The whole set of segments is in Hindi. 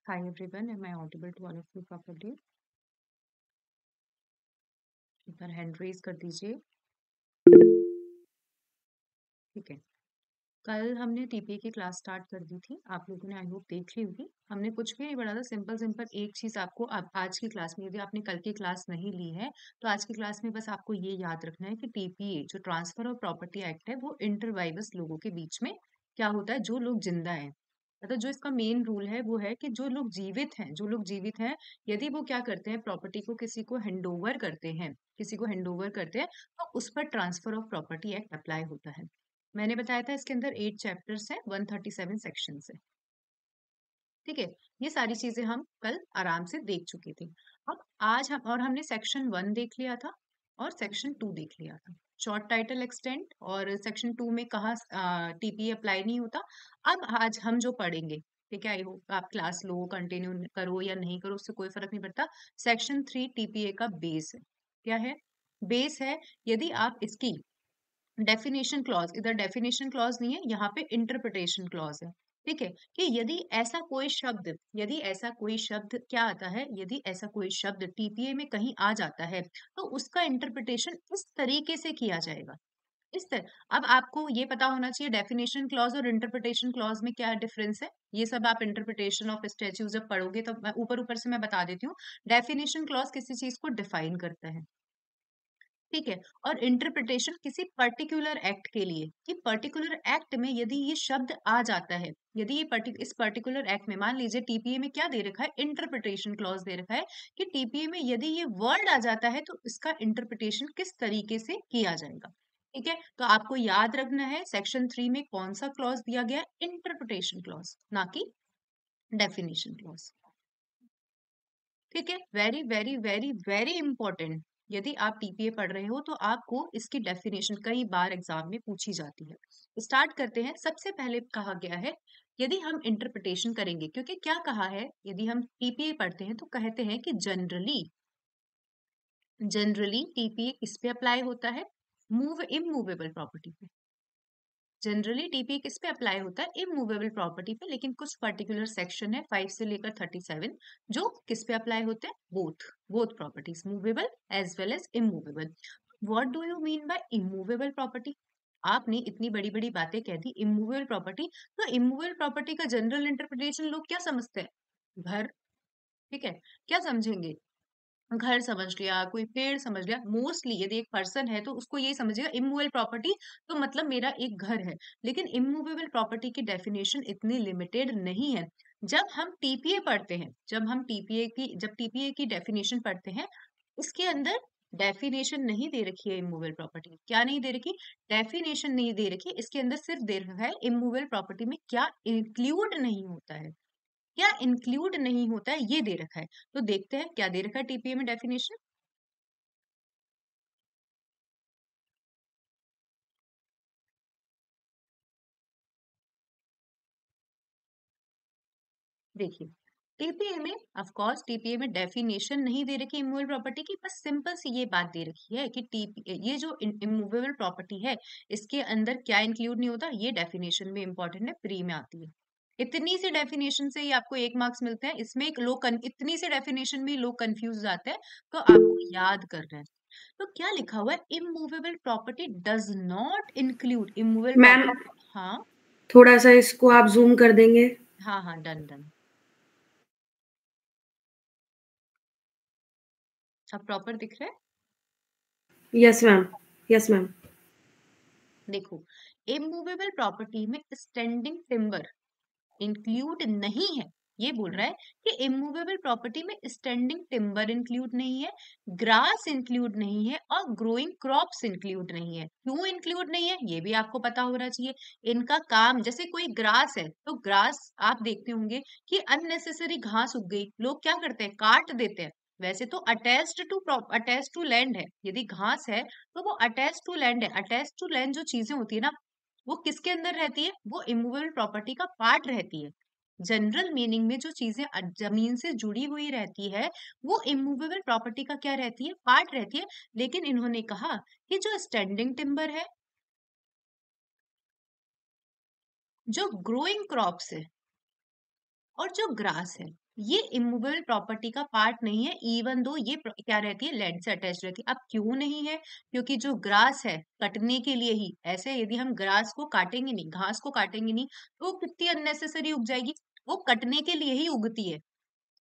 Hi everyone, am I audible to all of you properly? एक बार हैंड रेज कर दीजिए। ठीक है। कल हमने टीपीए की क्लास स्टार्ट कर दी थी, आप लोगों ने आई होप देख ली होगी। हमने कुछ भी नहीं पढ़ा था, सिंपल सिंपल एक चीज आपको आज की क्लास में, यदि आपने कल की क्लास नहीं ली है तो आज की क्लास में बस आपको ये याद रखना है कि टीपीए जो ट्रांसफर ऑफ प्रॉपर्टी एक्ट है वो इंटरवाइवस लोगों के बीच में क्या होता है, जो लोग जिंदा हैं। मतलब जो इसका मेन रूल है वो है कि जो लोग जीवित हैं यदि वो क्या करते हैं, प्रॉपर्टी को किसी को हैंड ओवर करते हैं तो उस पर transfer of property act apply होता है। मैंने बताया था इसके अंदर 8 चैप्टर्स हैं, 137 सेक्शंस है। ठीक है। ये सारी चीजें हम कल आराम से देख चुके थे। अब आज हमने सेक्शन 1 देख लिया था और सेक्शन 2 देख लिया था। शॉर्ट टाइटल एक्सटेंट और सेक्शन 2 में कहा टीपीए अप्लाई नहीं होता। अब आज हम जो पढ़ेंगे, ठीक है, आई होप आप क्लास लो, कंटिन्यू करो या नहीं करो, उससे कोई फर्क नहीं पड़ता। सेक्शन 3 टीपीए का बेस है। क्या है? बेस है। यदि आप इसकी डेफिनेशन क्लॉज, इधर डेफिनेशन क्लॉज नहीं है, यहाँ पे इंटरप्रिटेशन क्लॉज है। ठीक है। कि यदि ऐसा कोई शब्द क्या आता है, यदि ऐसा कोई शब्द टीपीए में कहीं आ जाता है तो उसका इंटरप्रिटेशन इस तरीके से किया जाएगा। इस तरह अब आपको ये पता होना चाहिए डेफिनेशन क्लॉज और इंटरप्रिटेशन क्लॉज में क्या डिफरेंस है। ये सब आप इंटरप्रिटेशन ऑफ स्टैच्यू जब पढ़ोगे तो ऊपर ऊपर से मैं बता देती हूँ। डेफिनेशन क्लॉज किसी चीज को डिफाइन करता है, ठीक है। और इंटरप्रिटेशन किसी पर्टिकुलर एक्ट के लिए, कि पर्टिकुलर एक्ट में यदि ये शब्द आ जाता है, यदि इस पर्टिकुलर एक्ट में मान लीजिए टीपीए में क्या दे रखा है, इंटरप्रिटेशन क्लॉज दे रखा है कि टीपीए में यदि ये वर्ड आ जाता है तो इसका इंटरप्रिटेशन किस तरीके से किया जाएगा। ठीक है। तो आपको याद रखना है सेक्शन 3 में कौन सा क्लॉज दिया गया, इंटरप्रिटेशन क्लॉज, ना कि डेफिनेशन क्लॉज। ठीक है। Very very very very important. यदि आप टीपीए पढ़ रहे हो तो आपको इसकी डेफिनेशन कई बार एग्जाम में पूछी जाती है। स्टार्ट करते हैं। सबसे पहले कहा गया है यदि हम इंटरप्रिटेशन करेंगे, क्योंकि क्या कहा है, यदि हम टीपीए पढ़ते हैं तो कहते हैं कि जनरली जनरली टीपीए किस पे अप्लाई होता है, इमूवेबल प्रॉपर्टी पे। जनरली टीपीए किस पे अप्लाई होता है, इमूवेबल प्रॉपर्टी पे। लेकिन कुछ पर्टिकुलर सेक्शन है 5 से लेकर 37 जो किस पे अप्लाई होते हैं, both properties, movable as well as immovable. What do you mean by immovable property? आपने इतनी बड़ी बड़ी बातें कह दी इमूवेबल प्रॉपर्टी, तो इमूवेबल प्रॉपर्टी का जनरल इंटरप्रिटेशन लोग क्या समझते हैं, घर। ठीक है। क्या समझेंगे, घर समझ लिया, कोई पेड़ समझ लिया। मोस्टली यदि एक पर्सन है तो उसको ये समझेगा इमूवेबल प्रॉपर्टी तो मतलब मेरा एक घर है। लेकिन इमूवेबल प्रॉपर्टी की डेफिनेशन इतनी लिमिटेड नहीं है। जब हम टीपीए पढ़ते हैं, जब टीपीए की डेफिनेशन पढ़ते हैं, इसके अंदर डेफिनेशन नहीं दे रखी है इमूवेबल प्रॉपर्टी। क्या नहीं दे रखी? डेफिनेशन नहीं दे रखी। इसके अंदर सिर्फ दे रखा है इमूवेबल प्रॉपर्टी में क्या इंक्लूड नहीं होता है, क्या इंक्लूड नहीं होता है ये दे रखा है। तो देखते हैं क्या दे रखा है टीपीए में डेफिनेशन। देखिए, टीपीए में ऑफ कोर्स टीपीए में डेफिनेशन नहीं दे रखी इमूवेबल प्रॉपर्टी की, बस सिंपल सी ये बात दे रखी है कि टीपी ये जो इमूवेबल प्रॉपर्टी है इसके अंदर क्या इंक्लूड नहीं होता, ये डेफिनेशन में इंपॉर्टेंट है, प्री में आती है। इतनी सी डेफिनेशन से ही आपको 1 मार्क्स मिलते हैं। इसमें एक इतनी सी डेफिनेशन में लोग कंफ्यूज जाते हैं, तो आपको याद करना है। तो क्या लिखा हुआ है, immovable property does not include immovable ma'am property. हाँ थोड़ा सा इसको आप जूम कर देंगे। हाँ हाँ, डन डन। अब प्रॉपर दिख रहा है। Yes ma'am, yes ma'am. देखो, इमूवेबल प्रॉपर्टी में स्टैंडिंग टिम्बर इंक्लूड नहीं है। ये बोल रहा है कि इमूवेबल प्रॉपर्टी में स्टैंडिंग टिम्बर इंक्लूड नहीं है, ग्रास इंक्लूड नहीं है और ग्रोइंग क्रॉप्स इंक्लूड नहीं है। क्यों इंक्लूड नहीं है ये भी आपको पता होना चाहिए। इनका काम, जैसे कोई ग्रास है तो ग्रास आप देखते होंगे कि अननेसेसरी घास उग गई, लोग क्या करते हैं, काट देते हैं। वैसे तो अटैच्ड टू लैंड है, यदि घास है तो वो अटैच टू लैंड है। अटैच टू लैंड जो चीजें होती है ना, वो किसके अंदर रहती है, वो इमूवेबल प्रॉपर्टी का पार्ट रहती है। जनरल मीनिंग में जो चीजें जमीन से जुड़ी हुई रहती है वो इमूवेबल प्रॉपर्टी का क्या रहती है, पार्ट रहती है। लेकिन इन्होंने कहा कि जो स्टैंडिंग टिम्बर है, जो ग्रोइंग क्रॉप्स है और जो ग्रास है, ये इमूवेबल प्रॉपर्टी का पार्ट नहीं है, इवन दो ये क्या रहती है, लैंड से अटैच रहती है। अब क्यों नहीं है? क्योंकि जो ग्रास है कटने के लिए ही, ऐसे यदि हम ग्रास को काटेंगे नहीं, घास को काटेंगे नहीं, तो वो कितनी अननेसेसरी उग जाएगी, वो कटने के लिए ही उगती है।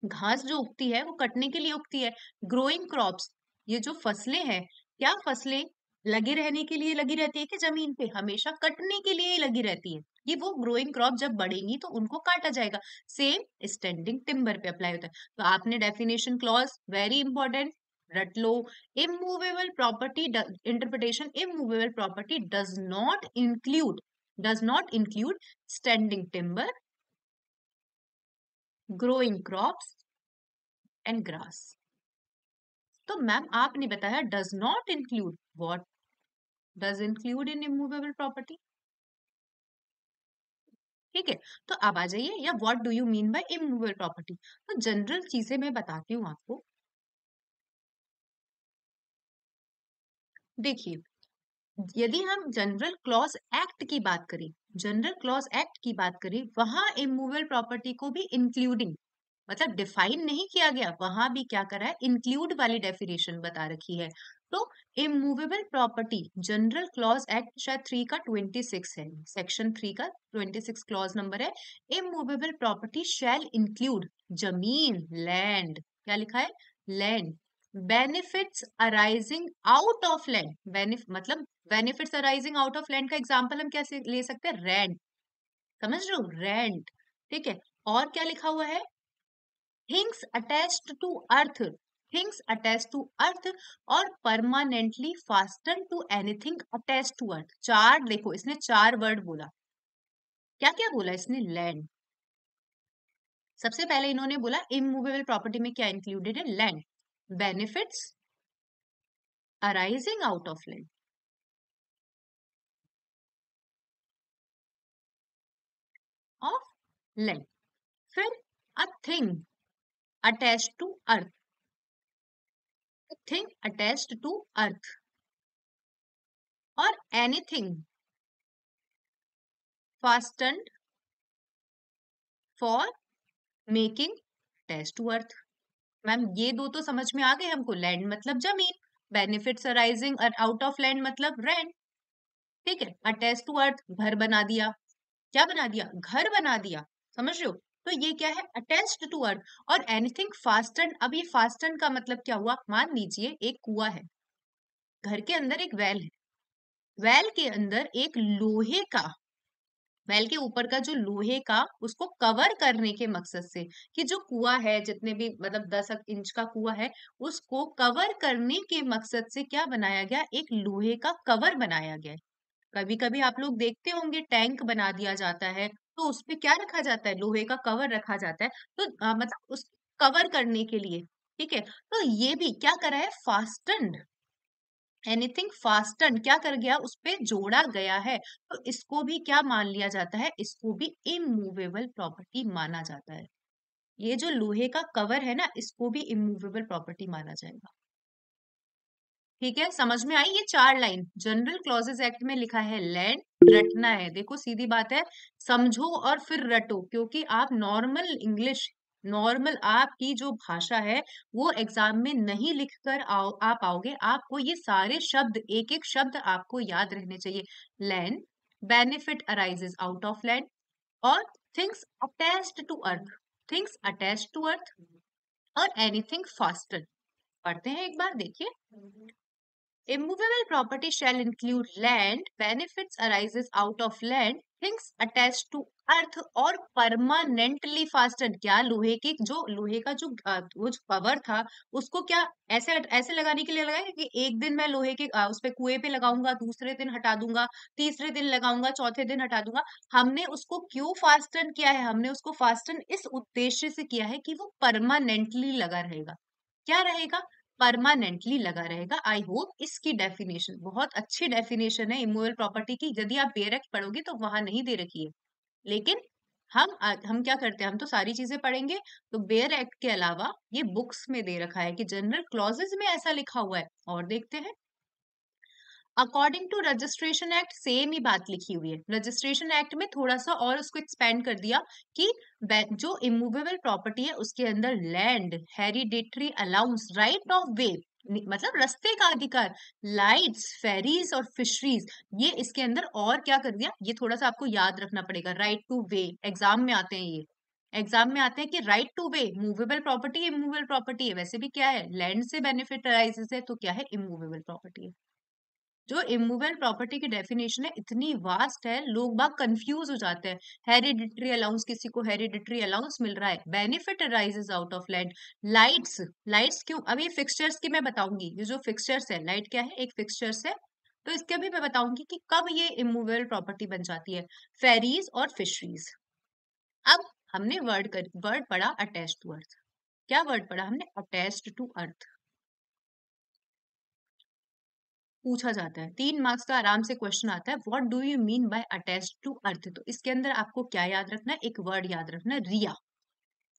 घास जो उगती है वो कटने के लिए उगती है। ग्रोइंग क्रॉप्स, ये जो फसलें हैं, क्या फसलें लगे रहने के लिए लगी रहती है कि जमीन पे? हमेशा कटने के लिए ही लगी रहती है। ये वो ग्रोइंग क्रॉप जब बढ़ेंगी तो उनको काटा जाएगा। सेम स्टैंडिंग टिम्बर पे अप्लाई होता है। तो आपने डेफिनेशन क्लॉज वेरी इंपॉर्टेंट रट लो। Immovable property interpretation, immovable property does not include standing timber, growing crops and grass. तो मैम आपने बताया does not include, what does include in immovable property? ठीक है, तो अब आ जाइए, या what do you mean by immovable property? तो जनरल चीजें मैं बताती हूँ आपको। देखिए, यदि हम जनरल क्लॉज एक्ट की बात करें, जनरल क्लॉज एक्ट की बात करें, वहां इमूवेबल प्रॉपर्टी को भी इंक्लूडिंग, मतलब डिफाइन नहीं किया गया, वहां भी क्या करा है, इंक्लूड वाली डेफिनेशन बता रखी है। तो immovable property general clause act शायद 3 का 26 है, सेक्शन 3 का 26 क्लॉज नंबर है। इमूवेबल प्रॉपर्टी शैल इंक्लूड जमीन, लैंड, क्या लिखा है, land, benefits arising out of land, मतलब benefits arising out of land का एग्जांपल हम कैसे ले सकते हैं, रेंट, समझ रहे हो, रेंट। ठीक है, और क्या लिखा हुआ है, things attached to earth, things attached to earth, और permanently fasten to anything attached to earth. चार, देखो इसने चार वर्ड बोला, क्या क्या बोला इसने, लैंड, सबसे पहले इन्होंने बोला इमूवेबल प्रॉपर्टी में क्या इंक्लूडेड है, land, benefits arising out of land, of land, फिर a thing attached to earth, thing attached to earth, और anything fastened for making attach to earth. Ma'am ये दो तो समझ में आ गए हमको, लैंड मतलब जमीन, benefits arising out of land मतलब रेंट। ठीक है, अटैच टू अर्थ, घर बना दिया, क्या बना दिया, घर बना दिया, समझ रहे हो? तो ये क्या है, अटैच्ड टू अर्थ। और एनीथिंग फास्टन्ड, अब ये फास्टन्ड का मतलब क्या हुआ, मान लीजिए एक कुआं है, घर के अंदर एक वेल है, वेल के अंदर एक लोहे का, वेल के ऊपर का जो लोहे का, उसको कवर करने के मकसद से, कि जो कुआं है, जितने भी मतलब 10 इंच का कुआं है, उसको कवर करने के मकसद से क्या बनाया गया, एक लोहे का कवर बनाया गया है। कभी कभी आप लोग देखते होंगे टैंक बना दिया जाता है, तो उसपे क्या रखा जाता है, लोहे का कवर रखा जाता है। तो मतलब उस कवर करने के लिए, ठीक है, तो ये भी क्या करा है, फास्टन्ड, एनीथिंग फास्टन क्या कर गया, उस पे जोड़ा गया है, तो इसको भी क्या मान लिया जाता है, इसको भी इमूवेबल प्रॉपर्टी माना जाता है। ये जो लोहे का कवर है ना, इसको भी इमूवेबल प्रॉपर्टी माना जाएगा। ठीक है, समझ में आई ये चार लाइन, जनरल क्लॉजेस एक्ट में लिखा है लैंड, रटना है, देखो सीधी बात है, समझो और फिर रटो, क्योंकि आप नॉर्मल इंग्लिश, नॉर्मल आपकी जो भाषा है, वो एग्जाम में नहीं लिखकर आ पाओगे। आपको ये सारे शब्द, एक एक शब्द आपको याद रहने चाहिए। Land, benefit arises out of land, और things attached to earth, things attached to earth, और एनीथिंग फास्टर। पढ़ते हैं एक बार, देखिए, immovable property shall include land, benefits arises out of land, things attached to अर्थ, और परमानेंटली फास्टेड, क्या लोहे की, जो लोहे का जो वो जो कवर था, उसको क्या ऐसे ऐसे लगाने के लिए लगाया कि एक दिन मैं लोहे के उस पे कुएं पे लगाऊंगा, दूसरे दिन हटा दूंगा, तीसरे दिन लगाऊंगा, चौथे दिन हटा दूंगा। हमने उसको क्यों फास्टन किया है, हमने उसको फास्टन इस उद्देश्य से किया है कि वो परमानेंटली लगा रहेगा, क्या रहेगा, परमानेंटली लगा रहेगा। आई होप इसकी डेफिनेशन, बहुत अच्छी डेफिनेशन है इमूवेबल प्रॉपर्टी की, यदि आप बेयर एक्ट पढ़ोगे तो वहां नहीं दे रखी है, लेकिन हम क्या करते हैं, हम तो सारी चीजें पढ़ेंगे, तो बेयर एक्ट के अलावा ये बुक्स में दे रखा है कि जनरल क्लॉजेज में ऐसा लिखा हुआ है, और देखते हैं। According to registration act same ही बात लिखी हुई है। रजिस्ट्रेशन एक्ट में थोड़ा सा और उसको एक्सपेंड कर दिया कि जो इमूवेबल प्रॉपर्टी है उसके अंदर land, hereditary allowance, right of वे मतलब रास्ते का अधिकार, लाइट्स, फेरीज और फिशरीज, ये इसके अंदर और क्या कर दिया, ये थोड़ा सा आपको याद रखना पड़ेगा। राइट टू वे एग्जाम में आते हैं, ये एग्जाम में आते हैं कि right to way movable property, immovable property है। वैसे भी क्या है, लैंड से बेनिफिट अराइजेस है, तो क्या है, इमूवेबल प्रॉपर्टी है। जो इमूवेबल प्रॉपर्टी की डेफिनेशन है इतनी वास्ट है, लोग बाग कंफ्यूज हो जाते हैं। हेरिडिटरी अलाउंस, किसी को हेरिडिटरी अलाउंस मिल रहा है, benefit arises out of land, lights, lights क्यों, अब ये फिक्सचर्स की मैं बताऊंगी, ये जो फिक्सचर्स है, लाइट क्या है, एक फिक्सचर्स है, तो इसके भी मैं बताऊंगी कि कब ये इमूवेबल प्रॉपर्टी बन जाती है। फेरीज और फिशरीज। अब हमने वर्ड पढ़ा अटैच्ड टू अर्थ। क्या वर्ड पढ़ा हमने, अटैच्ड टू अर्थ। पूछा जाता है 3 मार्क्स का आराम से क्वेश्चन आता है, what do you mean by attached to earth. तो इसके अंदर आपको क्या याद रखना है, एक वर्ड याद रखना है, रिया।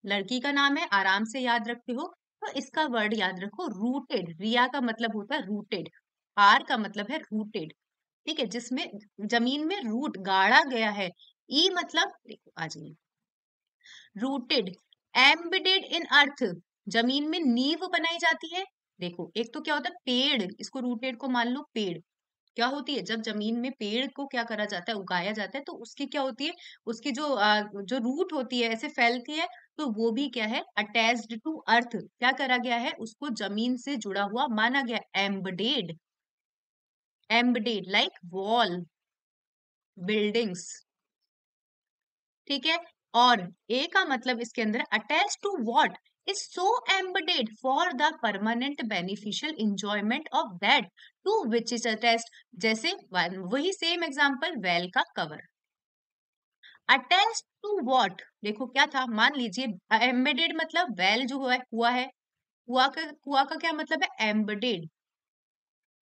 लड़की का नाम है, आराम से याद रखते हो, तो इसका वर्ड याद रखो, रूटेड। रिया का मतलब होता है रूटेड, आर का मतलब है रूटेड, ठीक है, जिसमें जमीन में रूट गाड़ा गया है। ई मतलब, देखो आ जाइए, रूटेड, एम्बेडेड इन अर्थ, जमीन में नींव बनाई जाती है। देखो एक तो क्या होता है पेड़, इसको रूटेड को मान लो पेड़, क्या होती है, जब जमीन में पेड़ को क्या करा जाता है, उगाया जाता है, तो उसकी क्या होती है, उसकी जो रूट होती है ऐसे फैलती है, तो वो भी क्या है, अटैच्ड टू अर्थ, क्या करा गया है, उसको जमीन से जुड़ा हुआ माना गया, embedded, embedded like wall, buildings, ठीक है। और ए का मतलब इसके अंदर attach to what, is so embedded for the permanent beneficial enjoyment of that to which is attached, जैसे वही सेम एग्जांपल, वेल का कवर। अटैच टू व्हाट, देखो क्या था, मान लीजिए एम्बेडेड मतलब वेल जो है कुआ है, कुआ का क्या मतलब है, एम्बेडेड।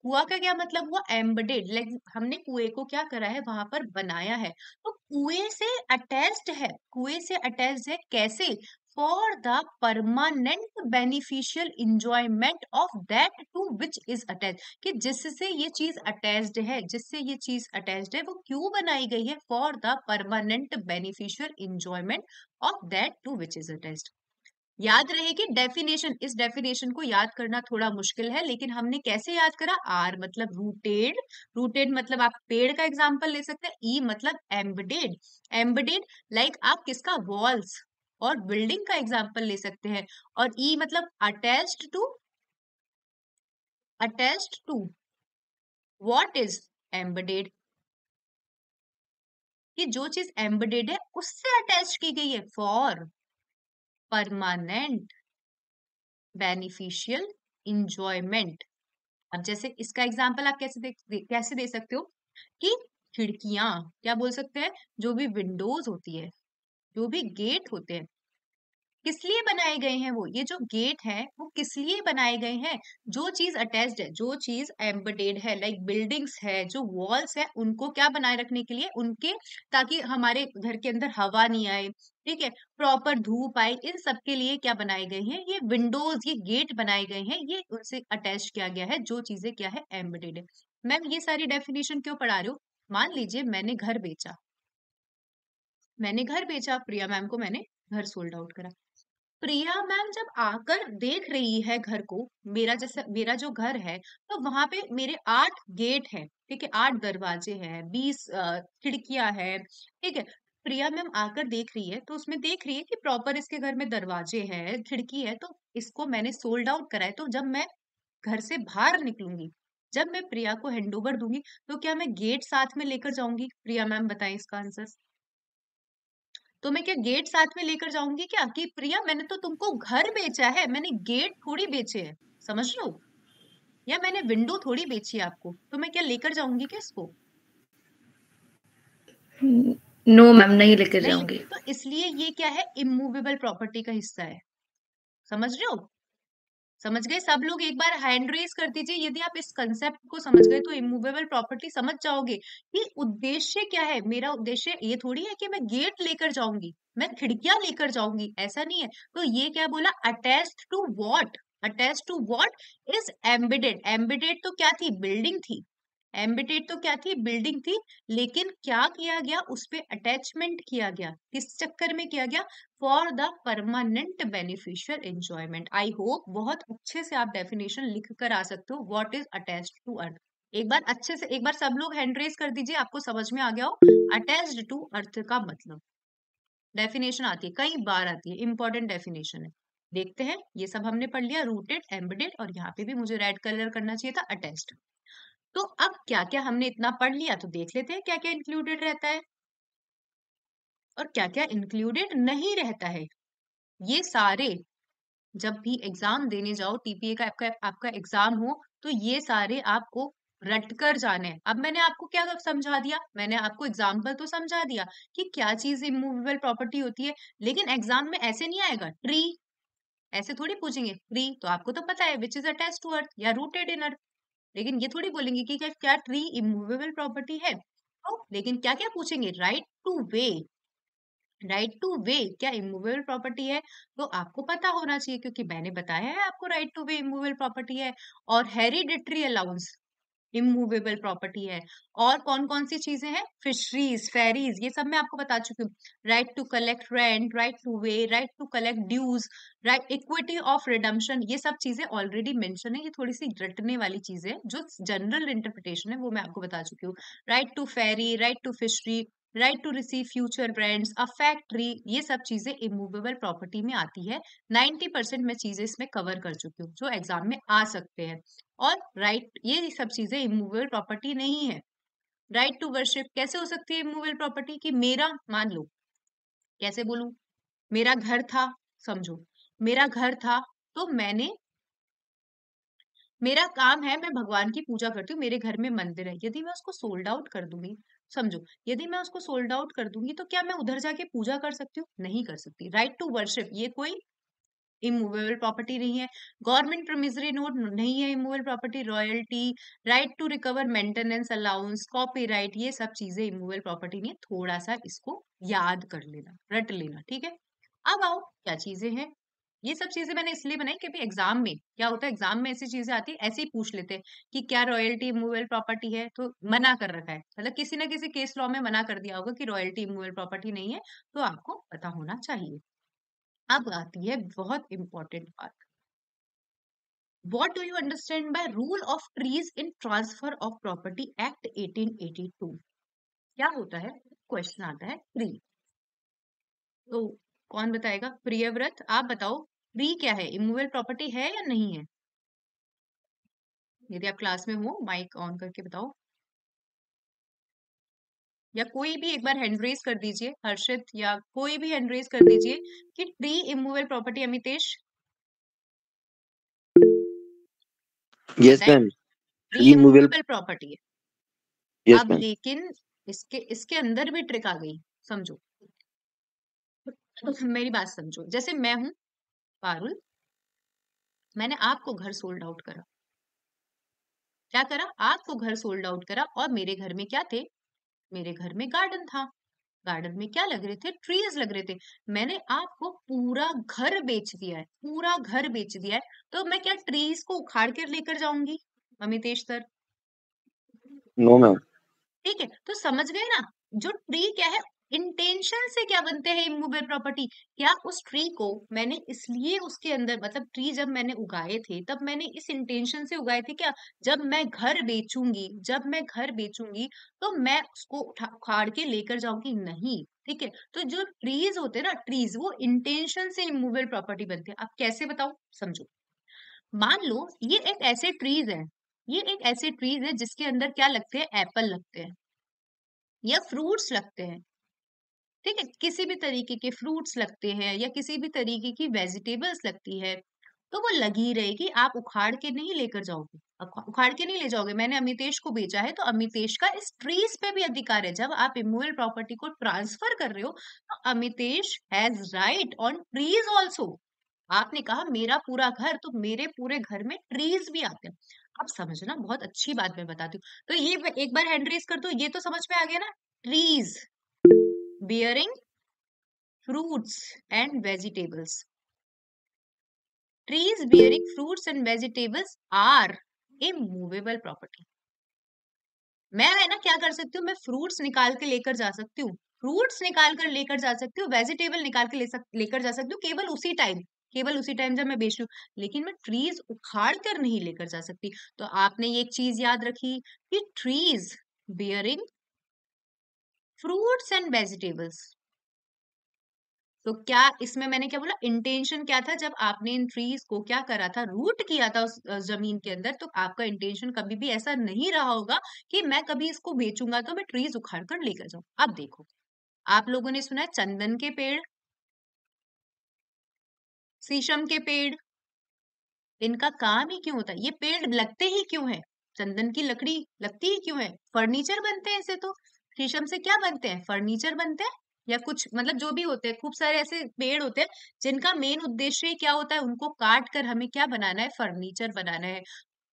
कुआ का क्या मतलब हुआ, एम्बेडेड, लाइक हमने कुएं को क्या करा है, वहां पर बनाया है, तो कुएं से अटैच्ड है, कुएं से अटैच्ड है कैसे, for the permanent beneficial enjoyment of that to which is attach, कि जिससे ये चीज अटैच्ड है, जिससे ये चीज अटैच्ड है, वो क्यों बनाई गई है, for the permanent beneficial enjoyment of that to which is attached. याद रहेगी डेफिनेशन, इस डेफिनेशन को याद करना थोड़ा मुश्किल है, लेकिन हमने कैसे याद करा, आर मतलब रूटेड, रूटेड मतलब आप पेड़ का एग्जांपल ले सकते हैं, ई मतलब एम्बेडेड, एम्बेडेड लाइक आप किसका, वॉल्स और बिल्डिंग का एग्जांपल ले सकते हैं, और ई मतलब attached to, attached to what is embedded, कि जो चीज एम्बेडेड है उससे अटैच की गई है, फॉर परमानेंट बेनिफिशियल इंजॉयमेंट। अब जैसे इसका एग्जांपल आप कैसे दे सकते हो, कि खिड़कियां, क्या बोल सकते हैं, जो भी विंडोज होती है, जो भी गेट होते हैं, किस लिए बनाए गए हैं, वो ये जो गेट है वो किस लिए बनाए गए हैं, जो चीज अटैच्ड है, जो चीज एम्बेडेड है, लाइक बिल्डिंग्स है, जो वॉल्स है, उनको क्या बनाए रखने के लिए, उनके, ताकि हमारे घर के अंदर हवा नहीं आए, ठीक है, प्रॉपर धूप आए, इन सब के लिए क्या बनाए गए हैं, ये विंडोज, ये गेट बनाए गए हैं, ये उनसे अटैच किया गया है, जो चीजें क्या है, एम्बेडेड है। मैम ये सारी डेफिनेशन क्यों पढ़ा रहे हो, मान लीजिए मैंने घर बेचा, मैंने घर बेचा, प्रिया मैम को मैंने घर सोल्ड आउट करा। प्रिया मैम जब आकर देख रही है घर को, मेरा जैसा, मेरा जो घर है, तो वहां पे मेरे 8 गेट है, ठीक है, 8 दरवाजे हैं, 20 खिड़कियां हैं, ठीक है। प्रिया मैम आकर देख रही है, तो उसमें देख रही है कि प्रॉपर इसके घर में दरवाजे हैं, खिड़की है, तो इसको मैंने सोल्ड आउट करा है, तो जब मैं घर से बाहर निकलूंगी, जब मैं प्रिया को हैंडओवर दूंगी, तो क्या मैं गेट साथ में लेकर जाऊंगी, प्रिया मैम बताएं इसका आंसर। तो मैं क्या गेट साथ में लेकर जाऊंगी क्या, कि प्रिया मैंने तो तुमको घर बेचा है, मैंने गेट थोड़ी बेचे है, समझ लो, या मैंने विंडो थोड़ी बेची है आपको, तो मैं क्या लेकर जाऊंगी क्या इसको, नो मैम, नहीं लेकर नहीं जाऊंगी। तो इसलिए ये क्या है, इमूवेबल प्रॉपर्टी का हिस्सा है, समझ रहे हो, समझ गए सब लोग, एक बार हैंड रेज कर दीजिए यदि आप इस कंसेप्ट को समझ गए, तो इमूवेबल प्रॉपर्टी समझ जाओगे कि उद्देश्य क्या है, मेरा उद्देश्य ये थोड़ी है कि मैं गेट लेकर जाऊंगी, मैं खिड़कियां लेकर जाऊंगी, ऐसा नहीं है। तो ये क्या बोला, attached to what, attach to what is embedded, embedded तो क्या थी, बिल्डिंग थी, एम्बिटेड तो क्या थी, बिल्डिंग थी, लेकिन क्या किया गया, उस पे अटैचमेंट किया गया, किस चक्कर में किया गया, for the permanent beneficial enjoyment. I hope बहुत अच्छे से आप डेफिनेशन लिख कर आ सकते हो, what is attached to earth. एक बार अच्छे से, एक बार सब लोग हैंड रेज कर दीजिए, आपको समझ में आ गया हो अटैच्ड टू अर्थ का मतलब। डेफिनेशन आती है, कई बार आती है, इंपॉर्टेंट डेफिनेशन है। देखते हैं, ये सब हमने पढ़ लिया, रूटेड, एम्बेडेड, और यहाँ पे भी मुझे रेड कलर करना चाहिए था, अटैच्ड। तो अब क्या क्या हमने इतना पढ़ लिया, तो देख लेते हैं क्या क्या इंक्लूडेड रहता है और क्या क्या इंक्लूडेड नहीं रहता है। ये सारे, जब भी एग्जाम देने जाओ, टीपीए का आपका आपका एग्जाम हो, तो ये सारे आपको रट कर जाने हैं। अब मैंने आपको क्या समझा दिया, मैंने आपको एग्जाम्पल तो समझा दिया कि क्या चीज इमूवेबल प्रॉपर्टी होती है, लेकिन एग्जाम में ऐसे नहीं आएगा ट्री, ऐसे थोड़ी पूछेंगे ट्री, तो आपको तो पता है which is attached to earth या रूटेड इन अर्थ। लेकिन ये थोड़ी बोलेंगे कि क्या ट्री इमूवेबल प्रॉपर्टी है, तो लेकिन क्या क्या पूछेंगे, right to way, right to वे क्या इमूवेबल प्रॉपर्टी है, तो आपको पता होना चाहिए क्योंकि मैंने बताया है आपको right to way immovable property है। और हेरिडिटरी अलाउंस इमूवेबल प्रॉपर्टी है। और कौन कौन सी चीजें हैं, फिशरीज, फेरीज, ये सब मैं आपको बता चुकी हूँ। Right to collect rent, right to way, right to collect dues, right, equity of redemption, ये सब चीजें ऑलरेडी मेंशन है। ये थोड़ी सी रटने वाली चीजें हैं, जो जनरल इंटरप्रिटेशन है वो मैं आपको बता चुकी हूँ। Right to ferry, right to fishery, right to receive future rents, a factory, ये सब चीजें इमूवेबल प्रॉपर्टी में आती है। 90% मैं चीजें इसमें कवर कर चुकी हूँ जो एग्जाम में आ सकते हैं। और राइट, ये सब चीजें इमूवेबल प्रॉपर्टी नहीं है। राइट टू वर्शिप कैसे हो सकती है इमूवेबल प्रॉपर्टी, कि मेरा, मान लो, कैसे बोलूं, मेरा घर था, समझो, मेरा घर था, तो मैंने, मेरा काम है, मैं भगवान की पूजा करती हूँ, मेरे घर में मंदिर है, यदि मैं उसको सोल्ड आउट कर दूंगी, समझो, यदि मैं उसको सोल्ड आउट कर दूंगी, तो क्या मैं उधर जाके पूजा कर सकती हूँ, नहीं कर सकती। राइट टू वर्शिप ये कोई इमूवेबल प्रॉपर्टी नहीं है। गवर्नमेंट प्रोमिसरी नोट नहीं है immovable property. Royalty, right to recover maintenance allowance, copyright, ये सब चीजें इमूवेबल प्रॉपर्टी नहीं है। थोड़ा सा इसको याद कर लेना, रट लेना, ठीक है। अब आओ क्या चीजें हैं, ये सब चीजें मैंने इसलिए बनाई क्योंकि एग्जाम में क्या होता है, एग्जाम में ऐसी चीजें आती है, ऐसे ही पूछ लेते हैं कि क्या रॉयल्टी इमूवेबल प्रॉपर्टी है, तो मना कर रखा है, मतलब किसी ना किसी केस लॉ में मना कर दिया होगा कि रॉयल्टी इमूवेबल प्रॉपर्टी नहीं है, तो आपको पता होना चाहिए। अब आती है बहुत इंपॉर्टेंट बात, what do you understand by rule of trees in transfer of property act 1882। क्या होता है, क्वेश्चन आता है ट्री, तो कौन बताएगा, प्रियव्रत आप बताओ, ट्री क्या है, इमूवेबल प्रॉपर्टी है या नहीं है, यदि आप क्लास में हो माइक ऑन करके बताओ, या कोई भी एक बार हैंड रेज कर दीजिए, हर्षित या कोई भी हैंड रेज कर दीजिए कि tree immovable property, Amitesh yes बताएं, ma'am. Tree tree movable. Immovable property है। यस अब मैम। लेकिन इसके इसके अंदर भी ट्रिक आ गई, समझो, मेरी बात समझो, जैसे मैं हूं पारुल, मैंने आपको घर सोल्ड आउट करा, क्या करा, आपको घर सोल्ड आउट करा, और मेरे घर में क्या थे, मेरे घर में गार्डन था, गार्डन में क्या लग रहे थे, ट्रीज लग रहे थे, मैंने आपको पूरा घर बेच दिया है, पूरा घर बेच दिया है, तो मैं क्या ट्रीज को उखाड़ कर लेकर जाऊंगी, अमितेश सर, नो मैम। ठीक है, तो समझ गए ना, जो ट्री क्या है, इंटेंशन से क्या बनते हैं इमूवेबल प्रॉपर्टी, क्या उस ट्री को मैंने इसलिए उसके अंदर, मतलब ट्री जब मैंने उगाए थे तब मैंने इस इंटेंशन से उगाए थे क्या, जब मैं घर बेचूंगी, जब मैं घर बेचूंगी, तो मैं उसको उखाड़ के लेकर जाऊंगी, नहीं, ठीक है। तो जो ट्रीज होते हैं ना, ट्रीज वो इंटेंशन से इमूवेबल प्रॉपर्टी बनते हैं। अब कैसे बताओ, समझो, मान लो ये एक ऐसे ट्रीज है, ये एक ऐसे ट्रीज है जिसके अंदर क्या लगते हैं, एप्पल लगते हैं या फ्रूट्स लगते हैं, ठीक है, किसी भी तरीके के फ्रूट्स लगते हैं या किसी भी तरीके की वेजिटेबल्स लगती है, तो वो लगी रहेगी, आप उखाड़ के नहीं लेकर जाओगे, उखाड़ के नहीं ले जाओगे। मैंने अमितेश को बेचा है तो अमितेश का इस ट्रीज पे भी अधिकार है, जब आप इमूवेबल प्रॉपर्टी को ट्रांसफर कर रहे हो, तो Amitesh has right on trees also. आपने कहा मेरा पूरा घर, तो मेरे पूरे घर में ट्रीज भी आते हैं। अब समझना, बहुत अच्छी बात मैं बताती हूँ, तो ये एक बार हैंड रेज कर दो, ये तो समझ में आ गया ना, trees bearing fruits and vegetables. Trees bearing fruits and vegetables are a movable property. मैं है ना क्या कर सकती हूँ, मैं फ्रूट्स निकाल के लेकर जा सकती हूँ, फ्रूट्स निकाल कर लेकर जा सकती हूँ, वेजिटेबल निकाल के लेकर जा सकती हूँ, केवल उसी टाइम जब मैं बेच रही हूँ, लेकिन मैं ट्रीज उखाड़ कर नहीं लेकर जा सकती। तो आपने ये एक चीज याद रखी कि trees bearing fruits and vegetables. तो क्या इसमें मैंने क्या बोला, इंटेंशन क्या था, जब आपने इन ट्रीज को क्या करा था, रूट किया था उस जमीन के अंदर, तो आपका इंटेंशन कभी भी ऐसा नहीं रहा होगा कि मैं कभी इसको बेचूंगा तो मैं ट्रीज उखाड़ कर लेकर जाऊं। अब देखो, आप लोगों ने सुना है चंदन के पेड़, शीशम के पेड़, इनका काम ही क्यों होता है, ये पेड़ लगते ही क्यों है, चंदन की लकड़ी लगती ही क्यों है, फर्नीचर बनते हैं इसे तो। शीशम से क्या बनते हैं, फर्नीचर बनते हैं, या कुछ मतलब जो भी होते हैं, खूब सारे ऐसे पेड़ होते हैं जिनका मेन उद्देश्य ही क्या होता है, उनको काट कर हमें क्या बनाना है, फर्नीचर बनाना है।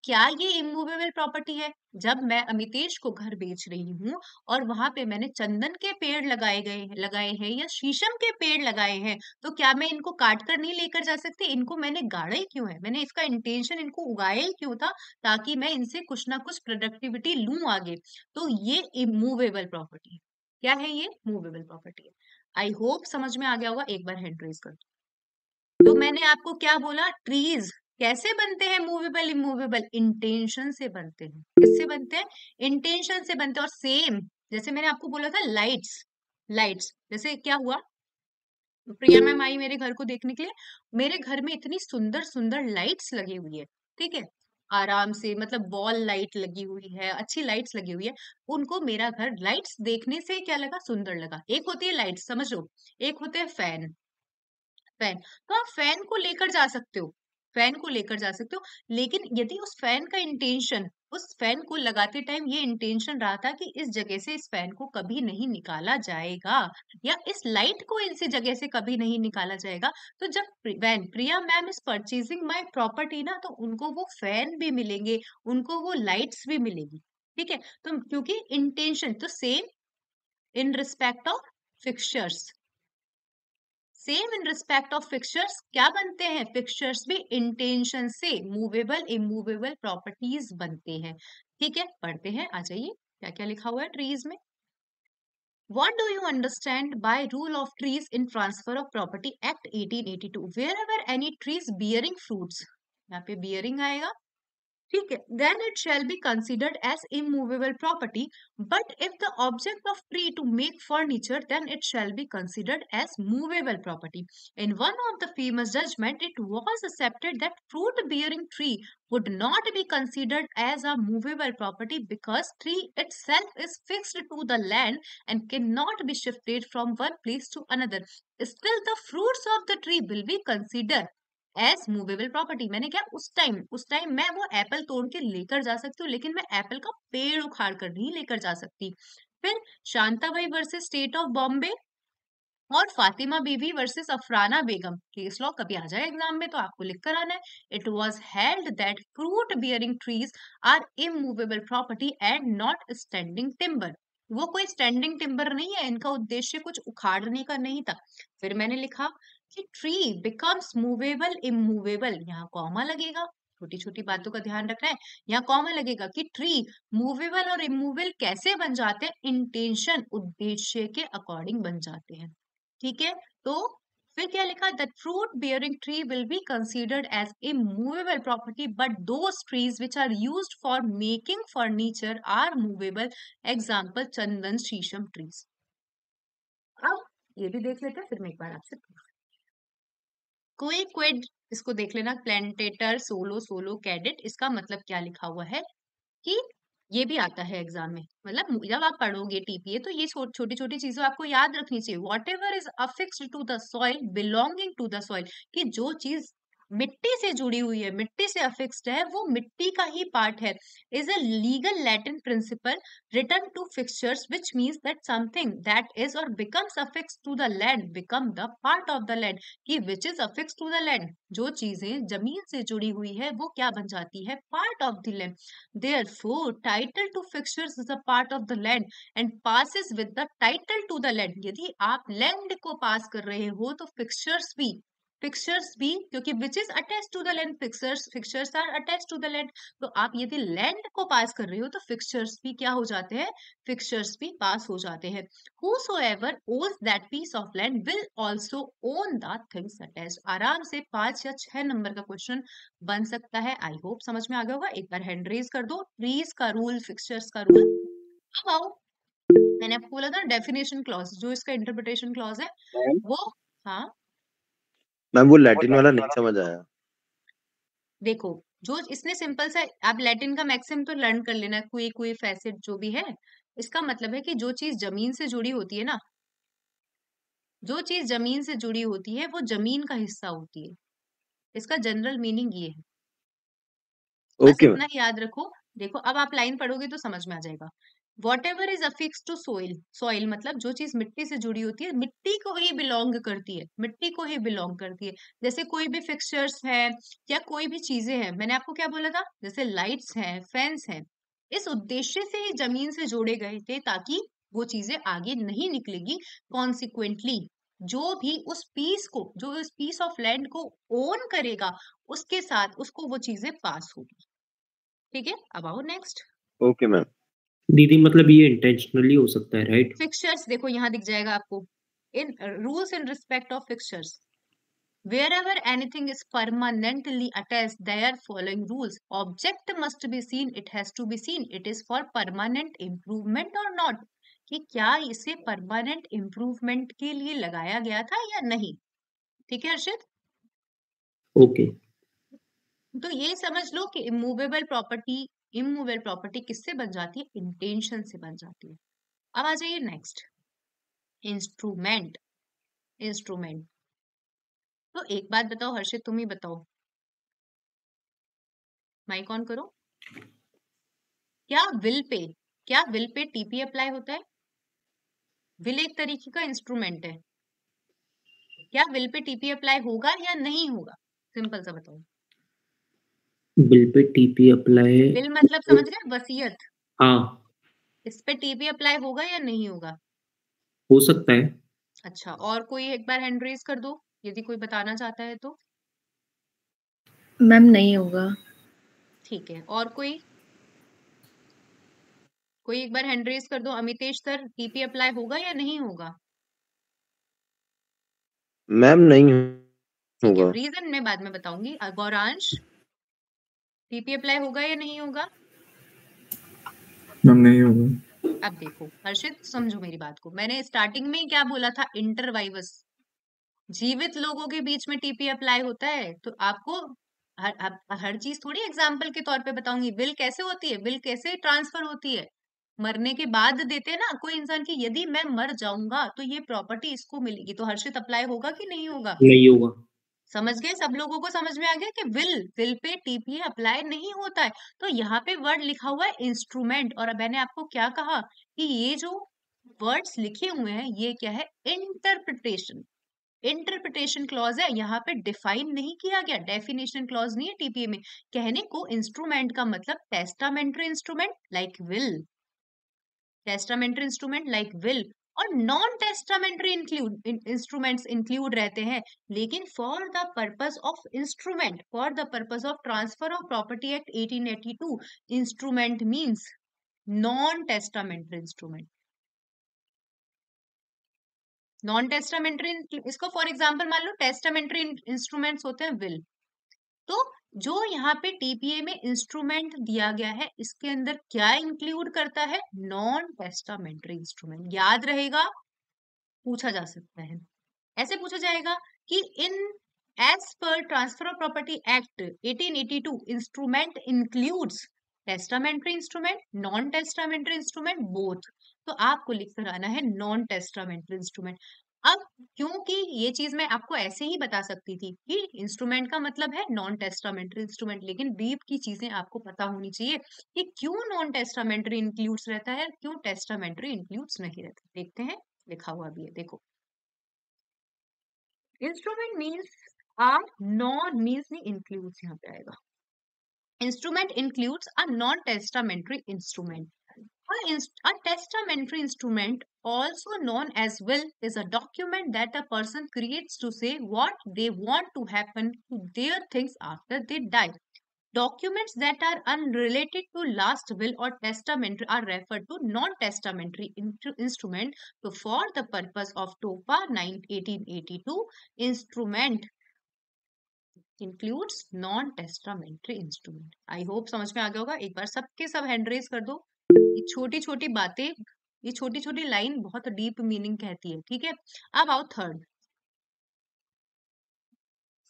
क्या ये इमूवेबल प्रॉपर्टी है? जब मैं अमितेश को घर बेच रही हूँ और वहां पे मैंने चंदन के पेड़ लगाए हैं या शीशम के पेड़ लगाए हैं, तो क्या मैं इनको काट कर नहीं लेकर जा सकती, इनको मैंने गाड़ा ही क्यों है, मैंने इसका इंटेंशन इनको उगाया ही क्यों था, ताकि मैं इनसे कुछ ना कुछ प्रोडक्टिविटी लूं आगे। तो ये इमूवेबल प्रॉपर्टी है। क्या है ये, मूवेबल प्रॉपर्टी है। आई होप समझ में आ गया होगा, एक बार हैंड रेज कर। तो मैंने आपको क्या बोला, ट्रीज कैसे बनते हैं मूवेबल इमूवेबल, इंटेंशन से बनते हैं। किससे बनते हैं, इंटेंशन से बनते हैं। और सेम जैसे मैंने आपको बोला था लाइट्स, लाइट्स जैसे क्या हुआ, प्रिया मैम आई मेरे घर को देखने के लिए, मेरे घर में इतनी सुंदर सुंदर लाइट्स लगी हुई है, ठीक है, आराम से, मतलब वॉल लाइट लगी हुई है, अच्छी लाइट्स लगी हुई है। उनको मेरा घर लाइट्स देखने से क्या लगा, सुंदर लगा। एक होती है लाइट्स, समझ लो, एक होते हैं फैन। फैन, तो आप फैन को लेकर जा सकते हो, फैन को लेकर जा सकते हो, लेकिन यदि उस फैन का इंटेंशन, उस फैन को लगाते टाइम ये इंटेंशन रहा था कि इस जगह से इस फैन को कभी नहीं निकाला जाएगा, या इस लाइट को इस जगह से कभी नहीं निकाला जाएगा, तो जब when Priya ma'am is purchasing my property ना, तो उनको वो फैन भी मिलेंगे, उनको वो लाइट्स भी मिलेगी, ठीक है। तो क्योंकि इंटेंशन तो same in respect of fixtures, same in respect of fixtures क्या बनते हैं, फिक्सचर्स भी इंटेंशन से मूवेबल इमूवेबल प्रॉपर्टीज बनते हैं। ठीक है, पढ़ते हैं, आ जाइए क्या क्या लिखा हुआ है ट्रीज में। What do you understand by rule of trees in transfer of property act 1882? Wherever any trees bearing fruits, यहाँ पे bearing आएगा, ठीक है, then it shall be considered as immovable property, but if the object of tree to make furniture, then it shall be considered as movable property. In one of the famous judgment, it was accepted that fruit bearing tree would not be considered as a movable property because tree itself is fixed to the land and cannot be shifted from one place to another. Still the fruits of the tree will be considered as movable property. मैंने क्या, उस टाइम मैं वो एप्पल तोड़ के लेकर जा सकती हूँ, लेकिन मैं एप्पल का पेड़ उखाड़ कर नहीं लेकर जा सकती। फिर Shantabai versus state of Bombay और फातिमा बीवी वर्सेस अफराना बेगम केस लॉ कभी आ जाए एग्जाम में तो आपको लिख कर आना है। It was held that fruit bearing trees are immovable property and not standing timber. वो कोई स्टैंडिंग टिम्बर नहीं है, इनका उद्देश्य कुछ उखाड़ने का नहीं था। फिर मैंने लिखा कि ट्री बिकम्स मूवेबल इमूवेबल, यहाँ कॉमा लगेगा, छोटी छोटी बातों का ध्यान रखना है, यहाँ कॉमा लगेगा कि ट्री मूवेबल और इमूवेबल कैसे बन जाते हैं, इंटेंशन उद्देश्य के अकॉर्डिंग बन जाते हैं। ठीक है, तो फिर क्या लिखा, the fruit bearing tree will be considered as immovable property but those trees which are used for making furniture are movable, example चंदन शीशम ट्रीज। अब ये भी देख लेते हैं, फिर मैं एक बार आपसे कोई क्विड, इसको देख लेना, प्लेंटेटर सोलो सोलो कैडेट, इसका मतलब क्या लिखा हुआ है कि ये भी आता है एग्जाम में, मतलब जब आप पढ़ोगे टीपीए तो ये छोटी छोटी चीजें आपको याद रखनी चाहिए। Whatever is affixed to the soil belonging to the soil, कि जो चीज मिट्टी से जुड़ी हुई है, मिट्टी से अफिक्स्ड है, वो मिट्टी का ही पार्ट है, is a legal Latin principle return to fixtures which means that something that is और becomes affixed to the land become the part of the land, कि which is affixed to the land, जो चीजें जमीन से जुड़ी हुई है वो क्या बन जाती है, part of the land. Therefore, title to fixtures is a part of the land and passes with the title to the land. यदि आप लैंड को पास कर रहे हो तो फिक्सचर्स भी फिक्सचर्स भी, क्योंकि which is attach to the land, fixtures are attach to the land. तो आप यदि लैंड को पास कर रहे हो तो फिक्सचर्स भी क्या हो जाते हैं, फिक्सचर्स भी पास हो जाते हैं। whosoever owns that piece of land will also own the things attached। आराम से 5 या 6 नंबर का क्वेश्चन बन सकता है। आई होप समझ में आ गया होगा। एक बार हैंड रेज कर दो। ट्रीज का रूल, फिक्सचर्स का रूल। अब आओ, मैंने आपको बोला था डेफिनेशन क्लॉज, जो इसका इंटरप्रिटेशन क्लॉज है मैम वो, हाँ मैम वो लैटिन वाला नहीं समझ आया। देखो, जो इसने सिंपल सा, आप लैटिन का मैक्सिम तो लर्न कर लेना, कोई कोई फैसेट जो भी है। इसका मतलब है कि जो चीज जमीन से जुड़ी होती है ना, जो चीज जमीन से जुड़ी होती है वो जमीन का हिस्सा होती है। इसका जनरल मीनिंग ये है, बस ओके मैम। इतना ही याद रखो। देखो अब आप लाइन पढ़ोगे तो समझ में आ जाएगा। Whatever is affix to soil, soil मतलब जो चीज मिट्टी से जुड़ी होती है, मिट्टी को ही बिलोंग करती है, मिट्टी को ही बिलोंग करती है। जैसे कोई भी फिक्सचर्स है या कोई भी चीजें हैं, मैंने आपको क्या बोला था, जैसे लाइट्स हैं, फैंस हैं, इस उद्देश्य से ही जमीन से जोड़े गए थे ताकि वो चीजें आगे नहीं निकलेगी। कॉन्सिक्वेंटली जो भी उस पीस को, जो इस पीस ऑफ लैंड को ओन करेगा, उसके साथ उसको वो चीजें पास होगी। ठीक है, अब आओ नेक्स्ट। Okay ma'am. दीदी मतलब ये इंटेंशनली हो सकता है, राइट? फिक्सचर्स देखो यहाँ दिख जाएगा आपको, in rules in respect of fixtures, wherever anything is permanently attached, they are following rules. Object must be seen, it has to be seen, it is for permanent improvement or not, कि क्या इसे परमानेंट इम्प्रूवमेंट के लिए लगाया गया था या नहीं। ठीक है हर्षित, ओके। तो ये समझ लो कि इमूवेबल प्रॉपर्टी किससे बन जाती है, इंटेंशन से बन जाती है। अब आ जाइए नेक्स्ट, इंस्ट्रूमेंट। इंस्ट्रूमेंट तो एक बात बताओ हर्षित, तुम ही बताओ, माइक ऑन करो। क्या विल पे टीपी अप्लाई होता है? विल एक तरीके का इंस्ट्रूमेंट है, क्या विल पे टीपी अप्लाई होगा या नहीं होगा? सिंपल सा बताओ। Bill pay TP apply. Will मतलब समझ गए, वसीयत। हाँ, इस पे टीपी अप्लाई होगा या नहीं होगा? हो सकता है। अच्छा, और कोई एक बार हैंड रेज कर दो यदि कोई बताना चाहता है तो। मैम नहीं होगा। ठीक है, और कोई एक बार हैंड रेज कर दो। अमितेश सर, टीपी अप्लाई होगा या नहीं होगा? मैम नहीं ठीक है, होगा। रीजन मैं बाद में बताऊंगी। गौरांश, टीपी अप्लाई होगा या नहीं होगा? मैम नहीं होगा। अब देखो हर्षित, समझो मेरी बात को, मैंने स्टार्टिंग में क्या बोला था, इंटरवाइवस, जीवित लोगों के बीच में टीपी अप्लाई होता है। तो आपको हर चीज थोड़ी एग्जाम्पल के तौर पे बताऊंगी। विल कैसे होती है, विल कैसे ट्रांसफर होती है, मरने के बाद देते हैं ना कोई इंसान की, यदि मैं मर जाऊंगा तो ये प्रॉपर्टी इसको मिलेगी, तो हर्षित अप्लाई होगा कि नहीं होगा? नहीं होगा। समझ गए, सब लोगों को समझ में आ गया कि विल पे टीपीए अप्लाई नहीं होता है। तो यहाँ पे वर्ड लिखा हुआ है इंस्ट्रूमेंट, और अब मैंने आपको क्या कहा कि ये जो वर्ड्स लिखे हुए हैं ये क्या है, इंटरप्रिटेशन। इंटरप्रिटेशन क्लॉज है, यहाँ पे डिफाइन नहीं किया गया, डेफिनेशन क्लॉज नहीं है टीपीए में। कहने को इंस्ट्रूमेंट का मतलब testamentary instrument like will, testamentary instrument like will, और नॉन टेस्टामेंट्री इंस्ट्रूमेंट्स इंक्लूड रहते हैं। लेकिन for the purpose of instrument, for the purpose of transfer of property act 1882, instrument means non testamentary instrument. Non testamentary, इसको फॉर एग्जांपल मान लो, टेस्टामेंट्री इंस्ट्रूमेंट्स होते हैं विल। तो जो यहाँ पे टीपीए में इंस्ट्रूमेंट दिया गया है, इसके अंदर क्या इंक्लूड करता है, नॉन टेस्टामेंट्री इंस्ट्रूमेंट। याद रहेगा, पूछा जा सकता है, ऐसे पूछा जाएगा कि in as per transfer of property act 1882, instrument includes testamentary instrument, non testamentary instrument, both. तो आपको लिख कर आना है नॉन टेस्टामेंट्री इंस्ट्रूमेंट। अब क्योंकि ये चीज मैं आपको ऐसे ही बता सकती थी कि इंस्ट्रूमेंट का मतलब है नॉन टेस्टामेंट्री इंस्ट्रूमेंट, लेकिन डीप की चीजें आपको पता होनी चाहिए कि क्यों नॉन टेस्टामेंट्री इंक्लूड्स रहता है, क्यों टेस्टामेंट्री इंक्लूड्स नहीं रहता। देखते हैं, लिखा हुआ भी है, देखो। Instrument means are, non means नहीं, इंक्लूड्स यहाँ पे आएगा। Instrument includes a non testamentary instrument. A testamentary instrument, also known as will, is a document that a person creates to say what they want to happen to their things after they die. Documents that are unrelated to last will or testament are referred to non-testamentary instrument. So for the purpose of TOPA 1882, instrument includes non-testamentary instrument. I hope समझ में आ गया होगा। एक बार सबके सब हैंड रेज कर दो। ये छोटी छोटी बातें, ये छोटी छोटी लाइन बहुत डीप मीनिंग कहती है, ठीक है। अब आओ थर्ड,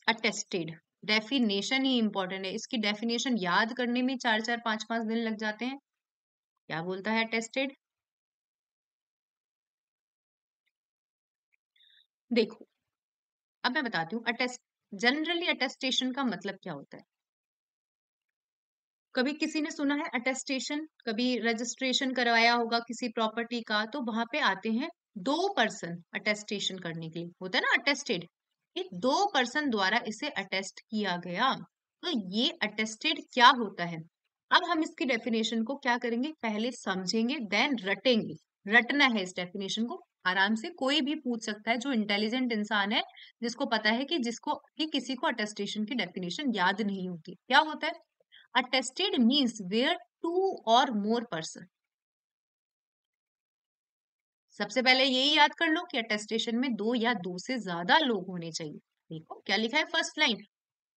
अटेस्टेड। डेफिनेशन ही इंपॉर्टेंट है, इसकी डेफिनेशन याद करने में 4-4 5-5 दिन लग जाते हैं। क्या बोलता है अटेस्टेड? देखो, अब मैं बताती हूँ जनरली अटेस्टेशन का मतलब क्या होता है। कभी किसी ने सुना है अटेस्टेशन, कभी रजिस्ट्रेशन करवाया होगा किसी प्रॉपर्टी का, तो वहां पे आते हैं 2 पर्सन अटेस्टेशन करने के लिए, होता है ना अटेस्टेड। ये 2 पर्सन द्वारा इसे अटेस्ट किया गया, तो ये अटेस्टेड क्या होता है। अब हम इसकी डेफिनेशन को क्या करेंगे, पहले समझेंगे देन रटेंगे। रटना है इस डेफिनेशन को आराम से, कोई भी पूछ सकता है जो इंटेलिजेंट इंसान है, जिसको पता है कि किसी को अटेस्टेशन की डेफिनेशन याद नहीं होती। क्या होता है, attested means where 2 or more person। सबसे पहले यही याद कर लो कि अटेस्टेशन में 2 या 2 से ज्यादा लोग होने चाहिए। देखो क्या लिखा है फर्स्ट लाइन,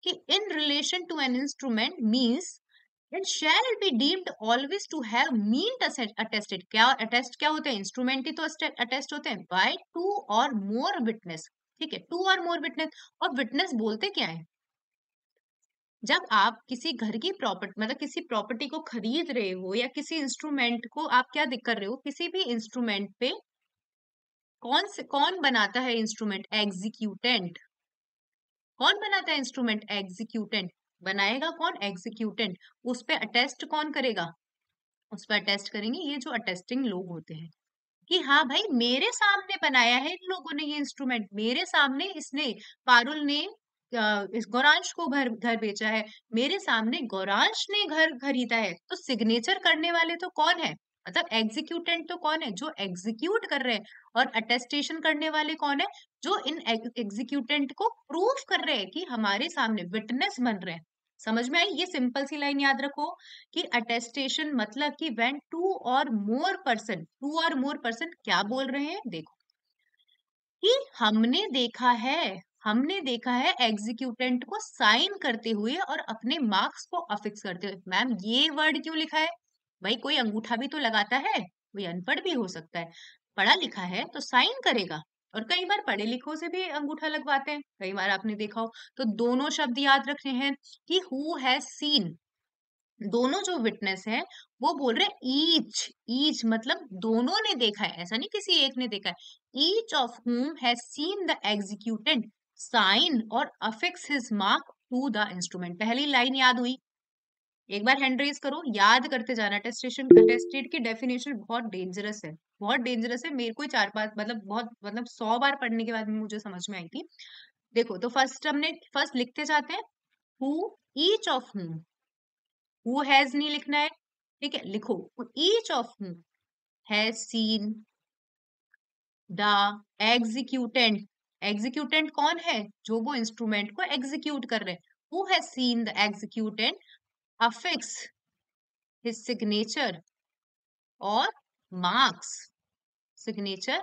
कि in relation to an instrument means it shall be deemed always to have mean attested. क्या अटेस्ट क्या होते हैं, इंस्ट्रूमेंट ही तो अटेस्ट होते हैं, बाय 2 और मोर विटनेस। ठीक है, 2 और मोर विटनेस। और विटनेस बोलते क्या है, जब आप किसी घर की प्रॉपर्टी मतलब किसी प्रॉपर्टी को खरीद रहे हो या किसी इंस्ट्रूमेंट को आप क्या कर रहे हो, किसी भी इंस्ट्रूमेंट पे कौन बनाता है इंस्ट्रूमेंट, एग्जीक्यूटेंट। कौन बनाता है इंस्ट्रूमेंट, एग्जीक्यूटेंट। बनाएगा कौन, एग्जीक्यूटेंट। उस पे अटेस्ट कौन करेगा, उस पर अटेस्ट करेंगे ये जो अटेस्टिंग लोग होते हैं, कि हाँ भाई मेरे सामने बनाया है इन लोगों ने ये इंस्ट्रूमेंट, मेरे सामने इसने पारुल ने इस गौरांश को घर बेचा है, मेरे सामने गौरांश ने घर खरीदा है। तो सिग्नेचर करने वाले तो कौन है, मतलब एग्जीक्यूटेंट तो कौन है, जो एग्जीक्यूट कर रहे हैं। और अटेस्टेशन करने वाले कौन है, जो इन एग्जीक्यूटेंट को प्रूफ कर रहे हैं कि हमारे सामने विटनेस बन रहे हैं। समझ में आई, ये सिंपल सी लाइन याद रखो कि अटेस्टेशन मतलब कि व्हेन 2 और मोर पर्सन क्या बोल रहे हैं, देखो कि हमने देखा है एग्जीक्यूटेंट को साइन करते हुए और अपने मार्क्स को अफिक्स करते हुए। मैम ये वर्ड क्यों लिखा है, भाई कोई अंगूठा भी तो लगाता है, कोई अनपढ़ भी हो सकता है, पढ़ा लिखा है तो साइन करेगा। और कई बार पढ़े लिखों से भी अंगूठा लगवाते हैं, कई बार आपने देखा हो। तो दोनों शब्द याद रखने हैं कि हु हैज सीन, दोनों जो विटनेस है वो बोल रहे हैं ईच मतलब दोनों ने देखा है, ऐसा नहीं किसी एक ने देखा है। Each of whom has seen the executant sign और affix his mark to the instrument. पहली लाइन याद हुई, एक बार हैंड रेज करो, याद करते जाना। अटेस्टेड की डेफिनेशन बहुत डेंजरस है, बहुत डेंजरस है। मेरे को 4-5 मतलब 100 बार पढ़ने के बाद में मुझे समझ में आई थी। देखो तो फर्स्ट लिखते जाते हैं, who each of whom, who has नहीं लिखना है, ठीक है, लिखो each of whom has seen the executant. Executant कौन है, जो वो इंस्ट्रूमेंट को एग्जीक्यूट कर रहे हैं। Who has seen the executant affix his signature और मार्क्स, सिग्नेचर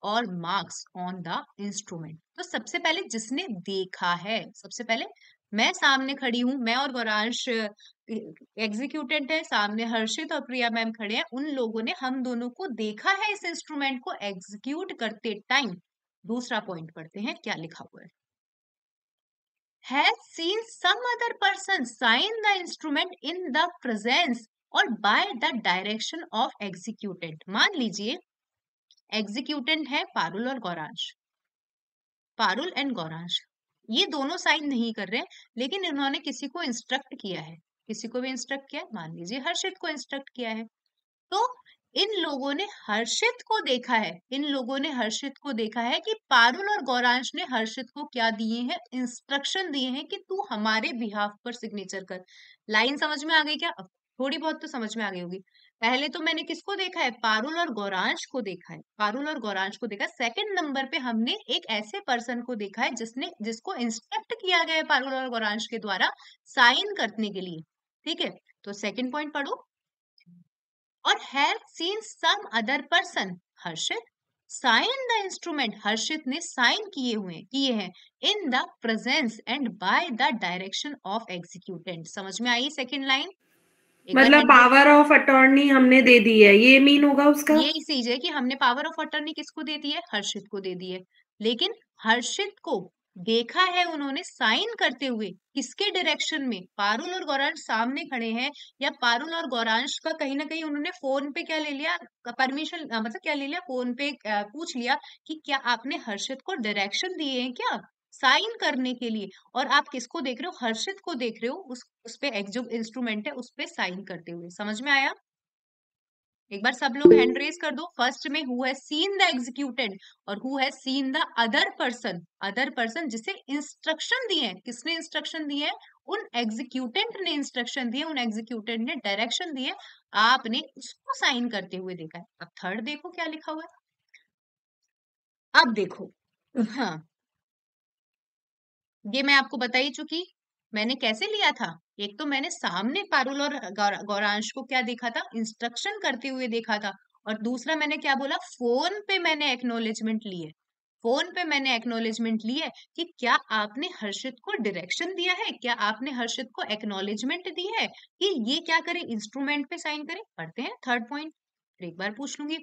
और मार्क्स ऑन द इंस्ट्रूमेंट। तो सबसे पहले जिसने देखा है, सबसे पहले मैं सामने खड़ी हूं, मैं और गौरांश एग्जीक्यूटेंट है, सामने हर्षित और प्रिया मैम खड़े हैं, उन लोगों ने हम दोनों को देखा है इस इंस्ट्रूमेंट को एग्जीक्यूट करते टाइम। दूसरा पॉइंट पढ़ते हैं क्या लिखा हुआ है, has seen some other person sign the instrument in the presence और by the direction of executant। मान लीजिए एग्जीक्यूटेंट है पारुल और गौरांश, पारुल एंड गौरांश, ये दोनों साइन नहीं कर रहे, लेकिन इन्होंने किसी को इंस्ट्रक्ट किया है, किसी को भी इंस्ट्रक्ट किया है, मान लीजिए हर्षित को इंस्ट्रक्ट किया है। तो इन लोगों ने हर्षित को देखा है, इन लोगों ने हर्षित को देखा है कि पारुल और गौरांश ने हर्षित को क्या दिए हैं, इंस्ट्रक्शन दिए हैं कि तू हमारे बिहाफ पर सिग्नेचर कर। लाइन समझ में आ गई क्या, अब थोड़ी बहुत तो समझ में आ गई होगी। पहले तो मैंने किसको देखा है, पारुल और गौरांश को देखा है, पारुल और गौरांश को देखा। सेकंड नंबर पे हमने एक ऐसे पर्सन को देखा है जिसको इंस्ट्रक्ट किया गया है पारुल और गौरांश के द्वारा साइन करने के लिए। ठीक है, तो सेकंड पॉइंट पढ़ो। और have seen some other person, Harshit, sign the instrument, Harshit ने साइन किए हैं in the presence and by the direction of executant. समझ में आई सेकंड लाइन? मतलब पावर ऑफ अटॉर्नी हमने दे दी है, ये मीन होगा उसका? यही चीज है कि हमने पावर ऑफ अटॉर्नी किसको दे दी है, हर्षित को दे दी है। लेकिन हर्षित को देखा है उन्होंने साइन करते हुए, किसके डायरेक्शन में, पारुल और गौरांश सामने खड़े हैं, या पारुल और गौरांश का कहीं ना कहीं उन्होंने फोन पे क्या ले लिया, परमिशन, मतलब क्या ले लिया, फोन पे पूछ लिया कि क्या आपने हर्षित को डायरेक्शन दिए हैं क्या साइन करने के लिए, और आप किसको देख रहे हो, हर्षित को देख रहे हो, उस पे जो इंस्ट्रूमेंट है उस पे साइन करते हुए। समझ में आया? एक बार सब लोग हैंड रेज कर दो। फर्स्ट में who has seen the executant और who has seen the other person, other person जिसे इंस्ट्रक्शन दिए हैं, किसने इंस्ट्रक्शन दिए हैं, उन एग्जीक्यूटेंट ने इंस्ट्रक्शन दिए, उन एग्जीक्यूटेंट ने डायरेक्शन दिए, आपने उसको साइन करते हुए देखा है। अब थर्ड देखो क्या लिखा हुआ है, अब देखो। हाँ, ये मैं आपको बता ही चुकी, मैंने कैसे लिया था। एक तो मैंने सामने पारुल और गौरांश को क्या देखा था, इंस्ट्रक्शन करते हुए देखा था, और दूसरा मैंने क्या बोला, फोन पे मैंने एक्नॉलेजमेंट ली है, फोन पे मैंने एक्नॉलेजमेंट ली है कि क्या आपने हर्षित को डायरेक्शन दिया है, क्या आपने हर्षित को एक्नॉलेजमेंट दी है कि ये क्या करे, इंस्ट्रूमेंट पे साइन करे। पढ़ते हैं थर्ड पॉइंट, एक बार पूछ लूंगी।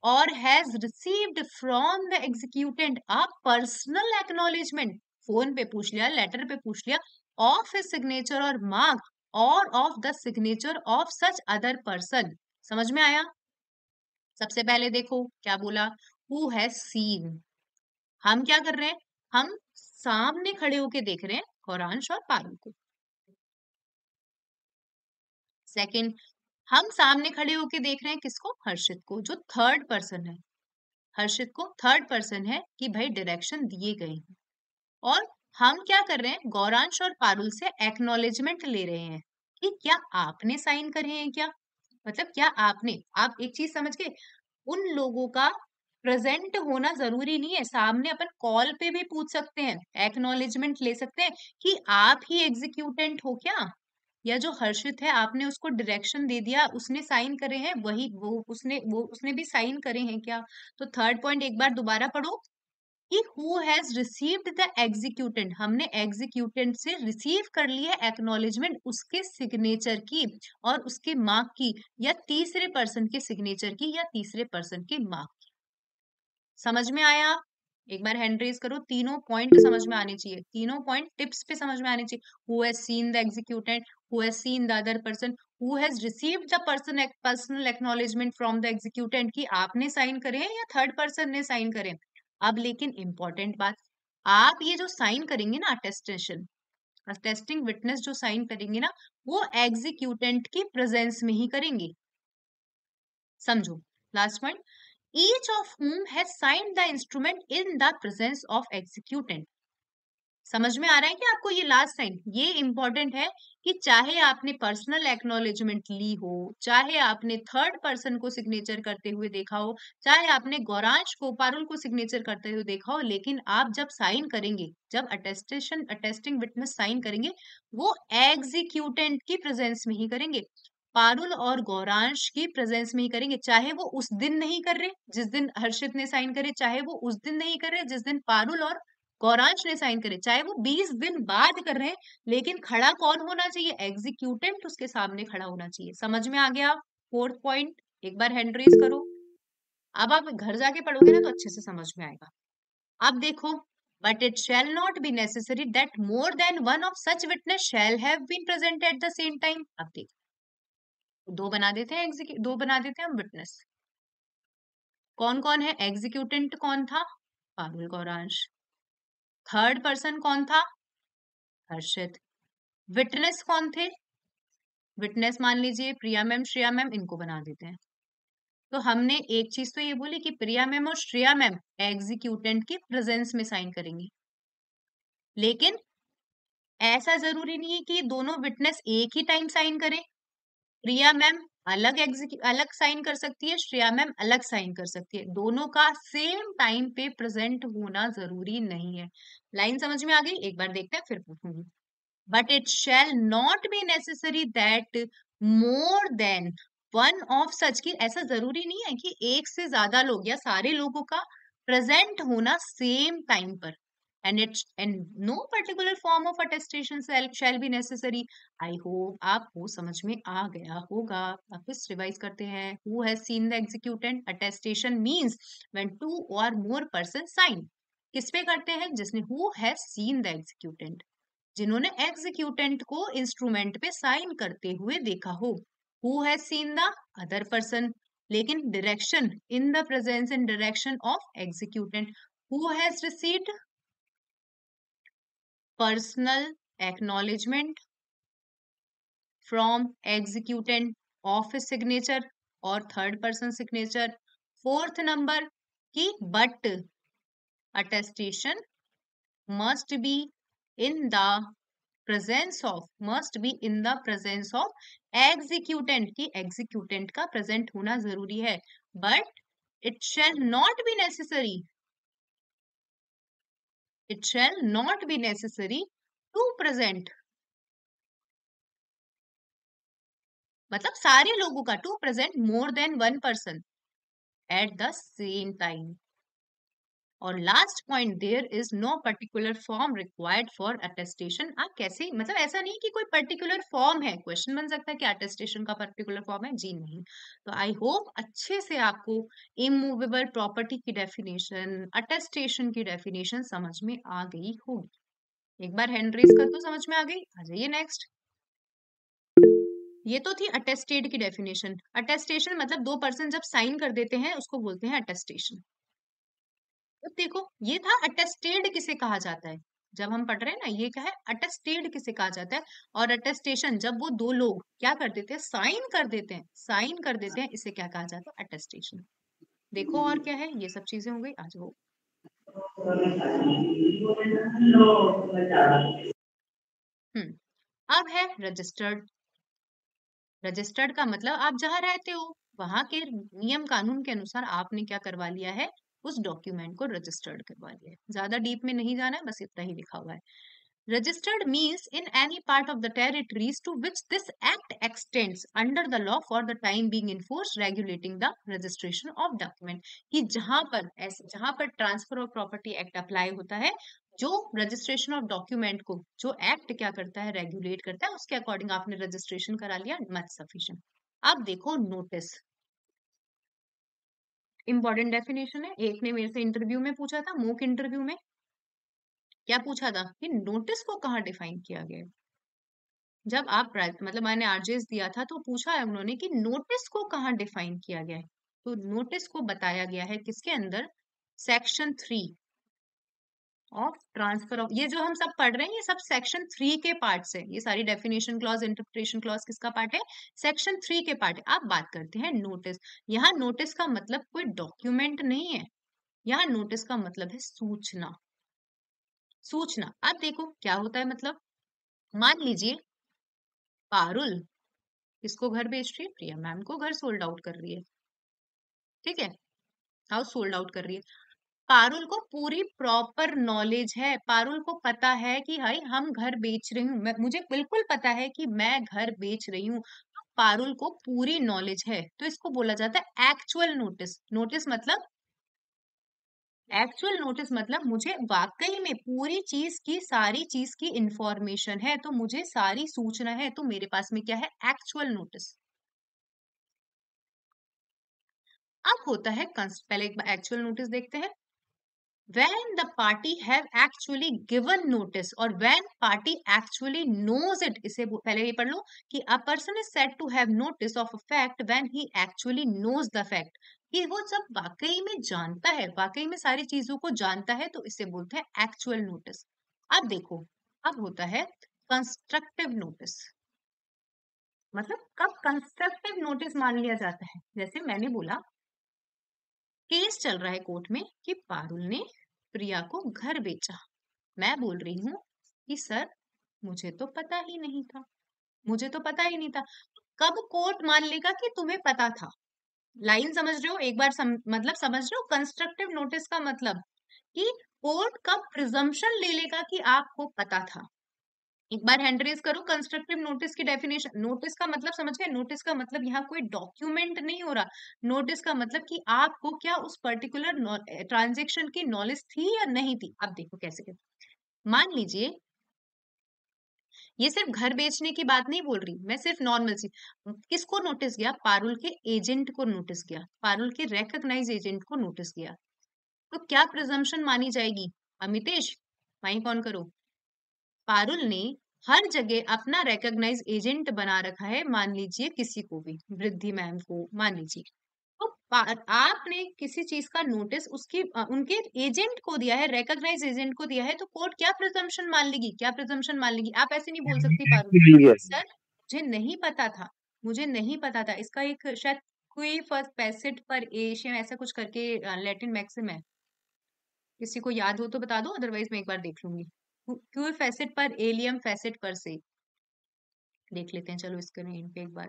और has received from the executant a personal acknowledgement, phone पे पूछ लिया, लेटर पे पूछ लिया, ऑफ हिज सिग्नेचर और मार्क और of the signature of such other person. समझ में आया? सबसे पहले देखो क्या बोला, हु हैज सीन, हम क्या कर रहे हैं, हम सामने खड़े होके देख रहे हैं गौरांश और पारुल को। सेकंड, हम सामने खड़े होके देख रहे हैं किसको, हर्षित को, जो थर्ड पर्सन है, हर्षित को थर्ड पर्सन है कि भाई डायरेक्शन दिए गए हैं। और हम क्या कर रहे हैं, गौरांश और पारुल से एक्नॉलेजमेंट ले रहे हैं कि क्या आपने साइन करे हैं, क्या मतलब क्या आपने, आप एक चीज समझ गए, उन लोगों का प्रेजेंट होना जरूरी नहीं है, सामने अपन कॉल पे भी पूछ सकते हैं, एक्नॉलेजमेंट ले सकते हैं कि आप ही एग्जीक्यूटेंट हो क्या, या जो हर्षित है आपने उसको डायरेक्शन दे दिया, उसने साइन करे हैं, वही उसने भी साइन करे हैं क्या। तो थर्ड पॉइंट एक बार दोबारा पढ़ो कि who has received the executant, हमने एग्जीक्यूटेंट से रिसीव कर ली है एक्नॉलेजमेंट, उसके सिग्नेचर की और उसके मार्क की, या तीसरे पर्सन के सिग्नेचर की या तीसरे पर्सन के मार्क की। समझ में आया? एक बार हैंड रेज करो, तीनों पॉइंट समझ में आने चाहिए, तीनों पॉइंट टिप्स पे समझ में आने चाहिए। Who has seen the executant, who has seen the other person, who has received the personal acknowledgement from the executant की आपने साइन करे हैं या थर्ड पर्सन ने साइन करे। अब लेकिन इंपॉर्टेंट बात, आप ये जो साइन करेंगे ना, अटेस्टिंग विटनेस जो साइन करेंगे ना, वो एग्जीक्यूटेंट की प्रेजेंस में ही करेंगे। समझो last point, each of whom has signed the instrument in the presence of executant। समझ में आ रहा है कि आपको ये लास्ट साइन, ये इंपॉर्टेंट है कि चाहे आपने पर्सनल एक्नॉलेजमेंट ली हो, चाहे आपने थर्ड पर्सन को सिग्नेचर करते हुए देखा हो, चाहे आपने गौरांश को, पारुल को सिग्नेचर करते हुए देखा हो, लेकिन आप जब साइन करेंगे, जब अटेस्टिंग विटनेस साइन करेंगे, वो एग्जीक्यूटेंट की प्रेजेंस में ही करेंगे, पारुल और गौरांश की प्रेजेंस में ही करेंगे। चाहे वो उस दिन नहीं कर रहे जिस दिन हर्षित ने साइन करे, चाहे वो उस दिन नहीं कर रहे जिस दिन पारुल और गौरांश ने साइन करे, चाहे वो 20 दिन बाद कर रहे हैं, लेकिन खड़ा कौन होना चाहिए, एग्जीक्यूटेंट उसके सामने खड़ा होना चाहिए। समझ में आ गया? फोर्थ पॉइंट एक बार हैंड रेज करो। अब आप घर जाके पढ़ोगे ना तो अच्छे से समझ में आएगा। अब देखो, but it shall not be necessary that more than one of such witness shall have been present at the same time. अब देखो, दो बना देते हैं हम विटनेस। कौन कौन है, एग्जीक्यूटेंट कौन था, पारुल गौरांश, थर्ड पर्सन कौन था, हर्षित, विटनेस कौन थे, विटनेस मान लीजिए प्रिया मैम, श्रेया मैम, इनको बना देते हैं। तो हमने एक चीज तो ये बोली कि प्रिया मैम और श्रेया मैम एग्जीक्यूटेंट की प्रेजेंस में साइन करेंगी, लेकिन ऐसा जरूरी नहीं है कि दोनों विटनेस एक ही टाइम साइन करें। प्रिया मैम अलग साइन कर सकती है, श्रेया मैम अलग साइन कर सकती है, दोनों का सेम टाइम पे प्रेजेंट होना जरूरी नहीं है। लाइन समझ में आ गई? एक बार देखते हैं फिर पूछूंगी। But it shall not be necessary that more than one of सच, की ऐसा जरूरी नहीं है कि एक से ज्यादा लोग या सारे लोगों का प्रेजेंट होना सेम टाइम पर। And no particular form of attestation shall be necessary. I hope आपको समझ में आ गया होगा। वापस रिवाइज करते हैं। Who has seen the executant? Attestation means when two और मोर पर्सन साइन। किस पे करते हैं? जिसने who has seen the executant, जिन्होंने एग्जीक्यूटेंट को इंस्ट्रूमेंट पे साइन करते हुए देखा हो। Who has seen the other person, लेकिन direction in the presence and direction of executant. Who has received personal acknowledgement from executant of signature और third person signature. Fourth number की but attestation must be in the presence of executant, की एग्जीक्यूटेंट का प्रेजेंट होना जरूरी है। But it shall not be necessary to present, मतलब सारे लोगों का, to present more than one person at the same time. और last point, there is no particular form required for attestation. आप कैसे, मतलब ऐसा नहीं कि कोई पर्टिकुलर फॉर्म है। क्वेश्चन बन सकता है कि अटेस्टेशन का पर्टिकुलर फॉर्म है, जी नहीं। तो आई होप अच्छे से आपको इमूवेबल प्रॉपर्टी की डेफिनेशन, अटेस्टेशन की डेफिनेशन समझ में आ गई होगी। एक बार हैंड रेज कर दो, समझ में आ गई? आ जाइए नेक्स्ट। ये तो थी अटेस्टेड की डेफिनेशन। अटेस्टेशन मतलब दो पर्सन जब साइन कर देते हैं उसको बोलते हैं अटेस्टेशन। तो देखो, ये था अटेस्टेड किसे कहा जाता है। जब हम पढ़ रहे हैं ना, ये क्या है? अटेस्टेड किसे कहा जाता है। और अटेस्टेशन जब वो दो लोग क्या कर देते हैं? साइन कर देते हैं, इसे क्या कहा जाता है? अटेस्टेशन। देखो और क्या है, ये सब चीजें हो गई। आ जाओ। अब है रजिस्टर्ड। रजिस्टर्ड का मतलब आप जहां रहते हो वहां के नियम कानून के अनुसार आपने क्या करवा लिया है? उस डॉक्यूमेंट को रजिस्टर्ड करवा लिया है। ज्यादा डीप में नहीं जाना है, बस इतना ही लिखा हुआ है। Registered means in any part of the territories to which this act extends under the law for the time being enforced, regulating the registration of document। कि जहां पर transfer of property act apply होता है, जो रजिस्ट्रेशन ऑफ डॉक्यूमेंट को जो एक्ट क्या करता है? रेगुलेट करता है, उसके अकॉर्डिंग आपने रजिस्ट्रेशन करा लिया, मच सफिशिएंट। अब देखो नोटिस, इंपॉर्टेंट डेफिनेशन है। एक ने मेरे से इंटरव्यू में पूछा था, मॉक इंटरव्यू में क्या पूछा था कि नोटिस को कहाँ डिफाइन किया गया है। जब आप मतलब मैंने आरजेस दिया था तो पूछा है उन्होंने कि नोटिस को कहाँ डिफाइन किया गया है। तो नोटिस को बताया गया है किसके अंदर? Section 3 of transfer of. ये जो हम सब पढ़ रहे हैं ये सब सेक्शन 3 के पार्ट है। ये सारी डेफिनेशन क्लॉज, इंटरप्रिटेशन क्लॉज किसका पार्ट है? सेक्शन 3 के पार्ट है। अब बात करते हैं नोटिस। यहाँ नोटिस का मतलब कोई डॉक्यूमेंट नहीं है, यहाँ नोटिस का मतलब है सूचना। सूचना। अब देखो क्या होता है, मतलब मान लीजिए पारुल किसको घर बेच रही है? प्रिया मैम को घर सोल्ड आउट कर रही है, ठीक है, हाउस सोल्ड आउट कर रही है। पारुल को पूरी प्रॉपर नॉलेज है, पारुल को पता है कि भाई हम घर बेच रही हूँ, मुझे बिल्कुल पता है कि मैं घर बेच रही हूँ। पारुल को पूरी नॉलेज है, तो इसको बोला जाता है एक्चुअल नोटिस। एक्चुअल नोटिस मतलब मुझे वाकई में पूरी चीज की, सारी चीज की इंफॉर्मेशन है, तो मुझे सारी सूचना है, तो मेरे पास में क्या है? Actual notice. अब होता है पहले एक एक्चुअल नोटिस देखते हैं। when the party have actually given notice और when party actually knows it, इसे पहले ये पढ़ लो कि a person is said to have notice of a fact when he actually knows the fact, कि वो जब वाकई में जानता है, वाकई में सारी चीजों को जानता है, तो इसे बोलते हैं एक्चुअल नोटिस। अब देखो, अब होता है कंस्ट्रक्टिव नोटिस। मतलब कब कंस्ट्रक्टिव नोटिस मान लिया जाता है? जैसे मैंने बोला केस चल रहा है कोर्ट में कि पारुल ने प्रिया को घर बेचा। मैं बोल रही हूँ कि सर मुझे तो पता ही नहीं था, मुझे तो पता ही नहीं था। कब कोर्ट मान लेगा कि तुम्हें पता था? लाइन समझ रहे हो? एक बार मतलब समझ रहे हो कंस्ट्रक्टिव नोटिस का मतलब? कि कोर्ट कब प्रिजम्पशन ले लेगा कि आपको पता था। एक बार हैंड रेज करो। कंस्ट्रक्टिव नोटिस की डेफिनेशन, नोटिस का मतलब समझ गए? नोटिस का मतलब यहाँ कोई डॉक्यूमेंट नहीं हो रहा। नोटिस का मतलब कि आपको क्या उस पर्टिकुलर ट्रांजेक्शन की नॉलेज थी या नहीं थी। अब देखो कैसे कैसे। मान लीजिए, ये सिर्फ घर बेचने की बात नहीं बोल रही मैं, सिर्फ नॉर्मल सी। किसको नोटिस गया? पारुल के एजेंट को नोटिस गया, पारुल के रिकॉग्नाइज एजेंट को नोटिस गया। तो क्या प्रिजम्पशन मानी जाएगी? अमितेश माइक ऑन करो। पारुल ने हर जगह अपना रिकॉग्नाइज एजेंट बना रखा है, मान लीजिए किसी को भी, वृद्धि मैम को मान लीजिए। तो आपने किसी चीज का नोटिस उनके एजेंट को दिया है, रिकॉग्नाइज एजेंट को दिया है, तो कोर्ट क्या प्रिजम्पशन मान लेगी? क्या प्रिजम्पशन मान लेगी? आप ऐसे नहीं बोल सकती पारुल Yes. सर मुझे नहीं पता था, मुझे नहीं पता था। इसका एक शायद क्वी फर्स्ट पैसेट पर एशियम ऐसा कुछ करके लैटिन मैक्सिम है, किसी को याद हो तो बता दो, अदरवाइज मैं एक बार देख लूंगी। क्यू फैसेट पर एलियम फैसेट पर से देख लेते हैं। चलो स्क्रीन पे एक बार।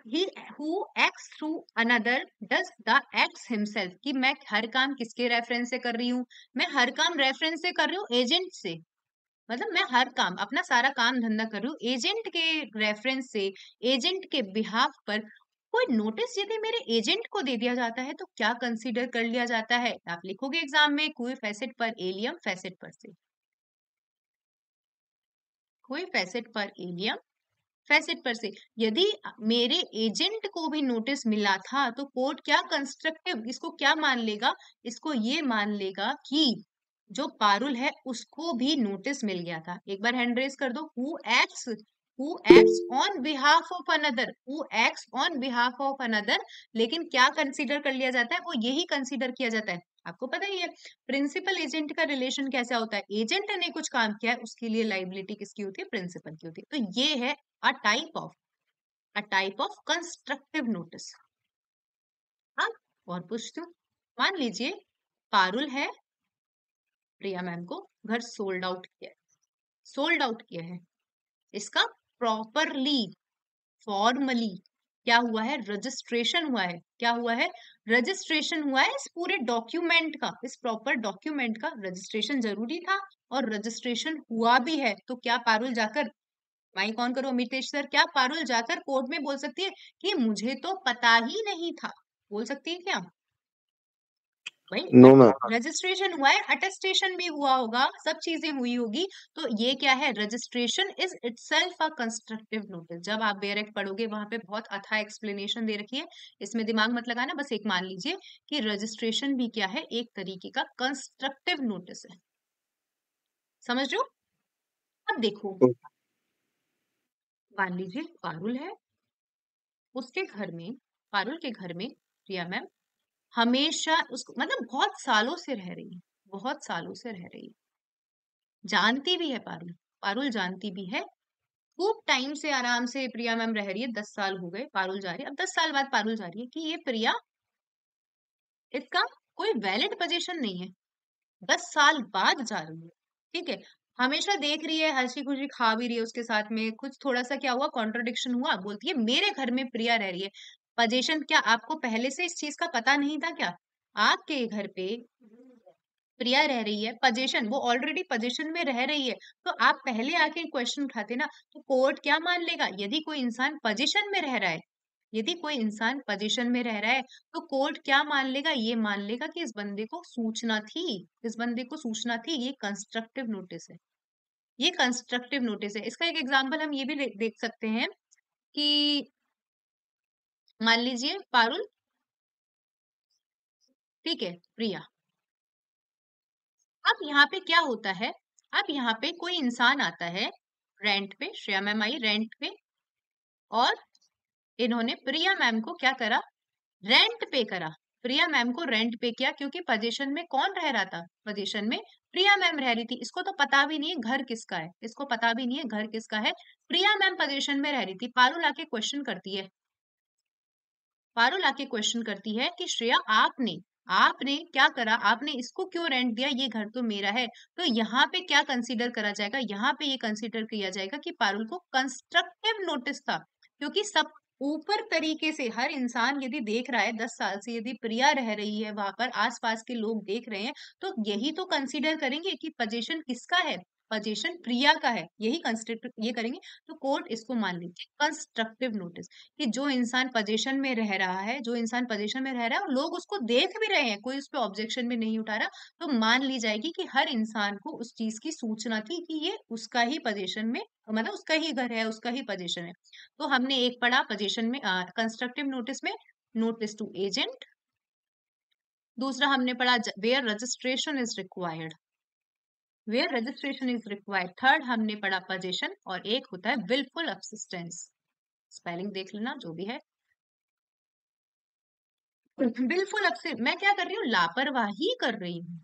he who acts through another does the acts himself। कि मैं हर काम किसके रेफरेंस से कर रही हूँ? मैं हर काम रेफरेंस से कर रही हूँ एजेंट से। मतलब मैं हर काम, अपना सारा काम धंधा कर रही हूँ एजेंट के रेफरेंस से, एजेंट के बिहाफ पर। कोई नोटिस यदि मेरे एजेंट को दे दिया जाता है तो क्या कंसीडर कर लिया जाता है? आप लिखोगे एग्जाम में कोई फैसेट पर एलियम फैसेट पर से, कोई फैसेट पर एलियम फैसेट पर से। यदि मेरे एजेंट को भी नोटिस मिला था तो कोर्ट क्या कंस्ट्रक्टिव इसको क्या मान लेगा? इसको ये मान लेगा कि जो पारुल है उसको भी नोटिस मिल गया था। एक बार हैंड रेज कर दो। Who acts on behalf of another, who acts on behalf of another. लेकिन क्या कंसीडर कर लिया जाता है? वो यही कंसीडर किया जाता है। आपको पता ही है प्रिंसिपल एजेंट का रिलेशन कैसा होता है। एजेंट ने कुछ काम किया है, उसके लिए लाइबिलिटी किसकी होती है? प्रिंसिपल की होती है। तो ये है a type of constructive notice। हाँ, और पूछती हूँ, मान लीजिए पारुल है, प्रिया मैम को घर सोल्ड आउट किया है। इसका प्रॉपरली फॉर्मली क्या हुआ है? रजिस्ट्रेशन हुआ है। क्या हुआ है? रजिस्ट्रेशन हुआ है। इस पूरे डॉक्यूमेंट का, इस प्रॉपर डॉक्यूमेंट का रजिस्ट्रेशन जरूरी था और रजिस्ट्रेशन हुआ भी है। तो क्या पारुल जाकर, माइक ऑन करो अमितेश सर, क्या पारुल जाकर कोर्ट में बोल सकती है कि मुझे तो पता ही नहीं था? बोल सकती है क्या? भाई No, ma'am. रजिस्ट्रेशन हुआ है, अटेस्टेशन भी हुआ होगा, सब चीजें हुई होगी। तो ये क्या है? Registration is itself a constructive notice. जब आप डायरेक्ट पढ़ोगे वहां पे बहुत अच्छा एक्सप्लेनेशन दे रखी है, इसमें दिमाग मत लगाना। बस एक मान लीजिए कि रजिस्ट्रेशन भी क्या है? एक तरीके का कंस्ट्रक्टिव नोटिस है। समझ रहे हो? अब देखो, मान लीजिए पारुल है, उसके घर में, पारुल के घर में प्रिया मैम हमेशा उसको मतलब बहुत सालों से रह रही है, बहुत सालों से रह रही है, जानती भी है पारुल, पारुल जानती भी है। खूब टाइम से आराम से प्रिया मैम रह रही है, 10 साल हो गए, पारुल जा रही है। अब 10 साल बाद पारुल जा रही है कि ये प्रिया, इसका कोई वैलिड पोजीशन नहीं है, 10 साल बाद जा रही है। ठीक है, हमेशा देख रही है, हंसी खुशी खा भी रही है उसके साथ में। कुछ थोड़ा सा क्या हुआ, कॉन्ट्रोडिक्शन हुआ, बोलती है मेरे घर में प्रिया रह रही है। पोजीशन क्या आपको पहले से इस चीज का पता नहीं था क्या? आपके घर पे प्रिया रह रही है, पोजीशन, वो ऑलरेडी पोजीशन में रह रही है, तो आप पहले आके क्वेश्चन उठाते ना। तो कोर्ट क्या मान लेगा? यदि कोई इंसान पोजीशन में रह रहा है, यदि कोई इंसान पोजीशन में रह रहा है, तो कोर्ट क्या मान लेगा? ये मान लेगा कि इस बंदे को सूचना थी, इस बंदे को सूचना थी। ये कंस्ट्रक्टिव नोटिस है, ये कंस्ट्रक्टिव नोटिस है। इसका एक एग्जांपल हम ये भी देख सकते हैं कि मान लीजिए पारुल, ठीक है, प्रिया। अब यहाँ पे क्या होता है? अब यहाँ पे कोई इंसान आता है रेंट पे, श्रेया मैम आई रेंट पे, और इन्होंने प्रिया मैम को क्या करा? रेंट पे करा। प्रिया मैम को रेंट पे किया, क्योंकि पोजीशन में कौन रह रहा था? पोजीशन में प्रिया मैम रह रही थी। इसको तो पता भी नहीं है घर किसका है, इसको पता भी नहीं है घर किसका है। प्रिया मैम पोजीशन में रह रही थी। पारुल आके क्वेश्चन करती है, पारुल आके क्वेश्चन करती है कि श्रेया आपने क्या करा, आपने इसको क्यों रेंट दिया, ये घर तो मेरा है। तो यहाँ पे क्या कंसीडर करा जाएगा, यहाँ पे ये कंसीडर किया जाएगा कि पारुल को कंस्ट्रक्टिव नोटिस था, क्योंकि सब ऊपर तरीके से हर इंसान यदि देख रहा है 10 साल से, यदि प्रिया रह रही है वहां पर, आसपास के लोग देख रहे हैं, तो यही तो कंसीडर करेंगे कि पोजीशन किसका है, पोजीशन प्रिया का है, यही कंस्ट्रक्टिव ये करेंगे। तो कोर्ट इसको मान लीजिए कंस्ट्रक्टिव नोटिस, कि जो इंसान पोजीशन में रह रहा है, जो इंसान पोजीशन में रह रहा है और लोग उसको देख भी रहे हैं, कोई उस पर ऑब्जेक्शन भी नहीं उठा रहा, तो मान ली जाएगी कि हर इंसान को उस चीज की सूचना थी कि ये उसका ही पोजीशन में, मतलब उसका ही घर है, उसका ही पोजीशन है। तो हमने एक पढ़ा पोजीशन में कंस्ट्रक्टिव नोटिस में नोटिस टू एजेंट, दूसरा हमने पढ़ा where registration is required, where registration is required, third हमने पढ़ा पोजीशन, और एक होता है विलफुल अब्सिस्टेंस, स्पेलिंग देख लेना जो भी है। विलफुल अब्सिस्टेंस, मैं क्या कर रही हूँ, लापरवाही कर रही हूँ,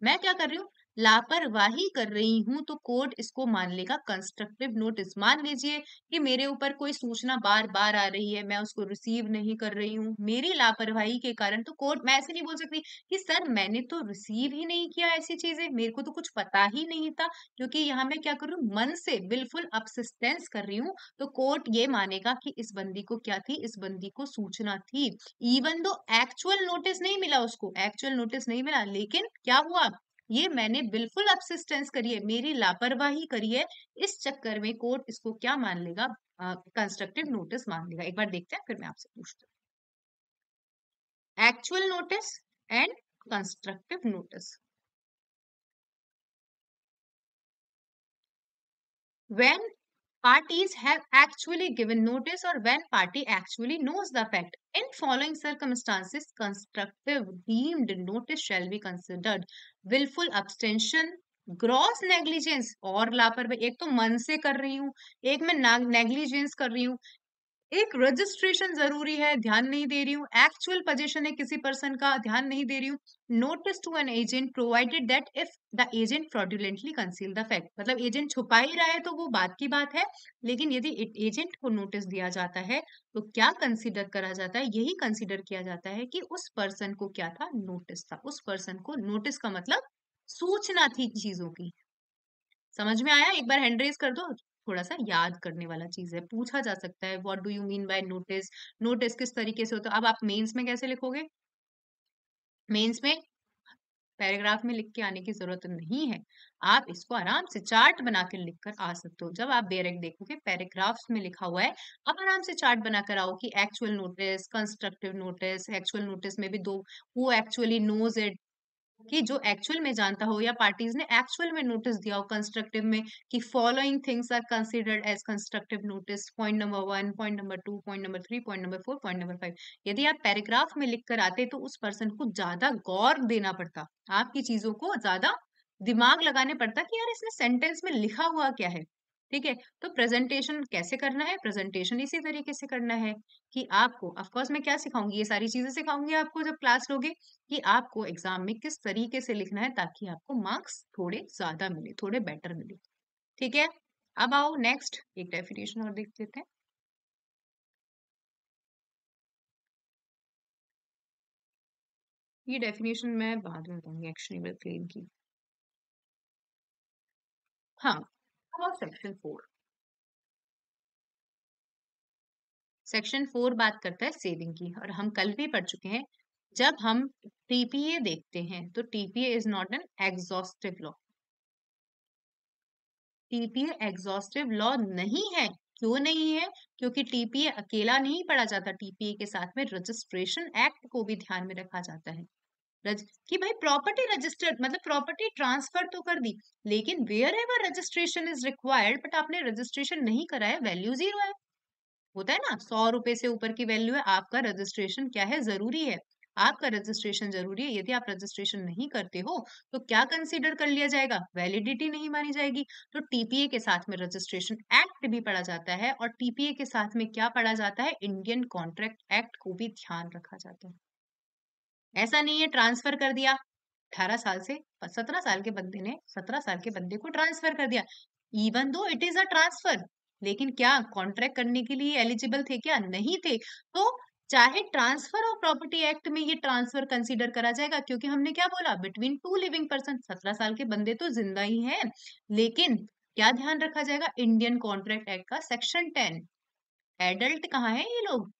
मैं क्या कर रही हूँ, लापरवाही कर रही हूं, तो कोर्ट इसको मान लेगा कंस्ट्रक्टिव नोटिस। मान लीजिए कि मेरे ऊपर कोई सूचना बार बार आ रही है, मैं उसको रिसीव नहीं कर रही हूँ मेरी लापरवाही के कारण, तो कोर्ट, मैं ऐसे नहीं बोल सकती कि सर मैंने तो रिसीव ही नहीं किया ऐसी चीजें, मेरे को तो कुछ पता ही नहीं था, क्योंकि यहाँ मैं क्या कर रही हूँ, मन से विलफुल अब्सिस्टेंस कर रही हूँ। तो कोर्ट ये मानेगा कि इस बंदी को क्या थी, इस बंदी को सूचना थी, इवन दो एक्चुअल नोटिस नहीं मिला, उसको एक्चुअल नोटिस नहीं मिला, लेकिन क्या हुआ, ये मैंने बिल्कुल अब्सिस्टेंस करी है, मेरी लापरवाही करी है, इस चक्कर में कोर्ट इसको क्या मान लेगा, कंस्ट्रक्टिव नोटिस मान लेगा। एक बार देखते हैं, फिर मैं आपसे पूछती हूँ, actual notice and constructive notice. When parties have actually given notice or when party actually knows the fact, in following circumstances constructive deemed notice shall be considered willful abstention, gross negligence और लापरवाही, एक तो मन से कर रही हूँ, एक मैं नेग्लिजेंस कर रही हूँ, एक रजिस्ट्रेशन जरूरी है, ध्यान नहीं दे रही हूँ, एक्चुअल पोजीशन है किसी पर्सन का, ध्यान नहीं दे रही हूँ, notice to an agent provided that if the agent fraudulently conceal the fact, मतलब एजेंट छुपा ही रहा है तो वो बात की बात है, लेकिन यदि एजेंट को नोटिस दिया जाता है तो क्या कंसीडर करा जाता है, यही कंसीडर किया जाता है कि उस पर्सन को क्या था, नोटिस था, उस पर्सन को नोटिस का मतलब सूचना थी चीजों की। समझ में आया, एक बार हैंड रेज कर दो, थोड़ा सा याद करने वाला चीज है, पूछा जा सकता है what do you mean bye notice, notice किस तरीके से होता है। अब आप मेंस में कैसे लिखोगे, मेंस में पैराग्राफ में लिख के आने की जरूरत नहीं है, आप इसको आराम से चार्ट बना के लिख कर आ सकते हो। जब आप डायरेक्ट देखोगे पैराग्राफ्स में लिखा हुआ है, आप आराम से चार्ट बनाकर आओ कि actual notice, constructive notice, actual notice में भी दो, हु एक्चुअली नोज इट, कि जो एक्चुअल में जानता हो या पार्टीज ने एक्चुअल में नोटिस दिया हो, कंस्ट्रक्टिव में कि following things are considered as constructive notice, point number 1, point number 2, point number 3, point number 4, point number 5। यदि आप पैराग्राफ में लिख कर आते तो उस पर्सन को ज्यादा गौर देना पड़ता, आपकी चीजों को ज्यादा दिमाग लगाने पड़ता कि यार इसने सेंटेंस में लिखा हुआ क्या है। ठीक है, तो प्रेजेंटेशन कैसे करना है, प्रेजेंटेशन इसी तरीके से करना है कि आपको, ऑफ कोर्स मैं क्या सिखाऊंगी, ये सारी चीजें सिखाऊंगी आपको जब क्लास लोगे, कि आपको एग्जाम में किस तरीके से लिखना है ताकि आपको मार्क्स थोड़े ज्यादा मिले, थोड़े बेटर मिले। ठीक है, अब आओ नेक्स्ट एक डेफिनेशन और देख लेते हैं। ये डेफिनेशन मैं बाद में बताऊंगी एक्शनेबल क्लेम की। हाँ, अब सेक्शन 4, सेक्शन 4 बात करता है सेविंग की, और हम कल भी पढ़ चुके हैं, जब हम टीपीए देखते हैं तो TPA is not an exhaustive law, TPA exhaustive law नहीं है। क्यों नहीं है, क्योंकि टीपीए अकेला नहीं पढ़ा जाता, टीपीए के साथ में रजिस्ट्रेशन एक्ट को भी ध्यान में रखा जाता है। कि भाई प्रॉपर्टी रजिस्टर्ड मतलब प्रॉपर्टी ट्रांसफर तो कर दी, लेकिन wherever registration is required, but आपने रजिस्ट्रेशन नहीं करा है, वैल्यू 0 है, होता है ना, 100 रुपए से ऊपर की वैल्यू है, आपका रजिस्ट्रेशन क्या है, जरूरी है, आपका रजिस्ट्रेशन जरूरी है। यदि आप रजिस्ट्रेशन नहीं करते हो तो क्या कंसीडर कर लिया जाएगा, वैलिडिटी नहीं मानी जाएगी। तो टीपीए के साथ में रजिस्ट्रेशन एक्ट भी पढ़ा जाता है, और टीपीए के साथ में क्या पढ़ा जाता है, इंडियन कॉन्ट्रैक्ट एक्ट को भी ध्यान रखा जाता है। ऐसा नहीं है ट्रांसफर कर दिया, 18 साल से 17 साल के बंदे ने 17 साल के बंदे को ट्रांसफर कर दिया, even though it is a transfer, लेकिन क्या कॉन्ट्रैक्ट करने के लिए एलिजिबल थे क्या, नहीं थे। तो चाहे ट्रांसफर ऑफ प्रॉपर्टी एक्ट में ये ट्रांसफर कंसीडर करा जाएगा, क्योंकि हमने क्या बोला, बिटवीन टू लिविंग पर्सन। 17 साल के बंदे तो जिंदा ही हैं, लेकिन क्या ध्यान रखा जाएगा, इंडियन कॉन्ट्रैक्ट एक्ट का सेक्शन 10। एडल्ट कहाँ है ये लोग,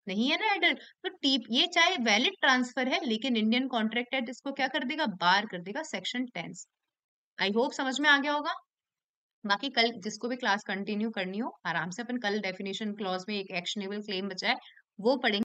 नहीं है ना एडल्ट। तो टीप ये चाहे वैलिड ट्रांसफर है, लेकिन इंडियन कॉन्ट्रैक्ट एक्ट इसको क्या कर देगा, बार कर देगा, सेक्शन 10। आई होप समझ में आ गया होगा। बाकी कल जिसको भी क्लास कंटिन्यू करनी हो, आराम से अपन कल डेफिनेशन क्लॉज में एक एक्शनेबल क्लेम बचा है वो पढ़ेंगे।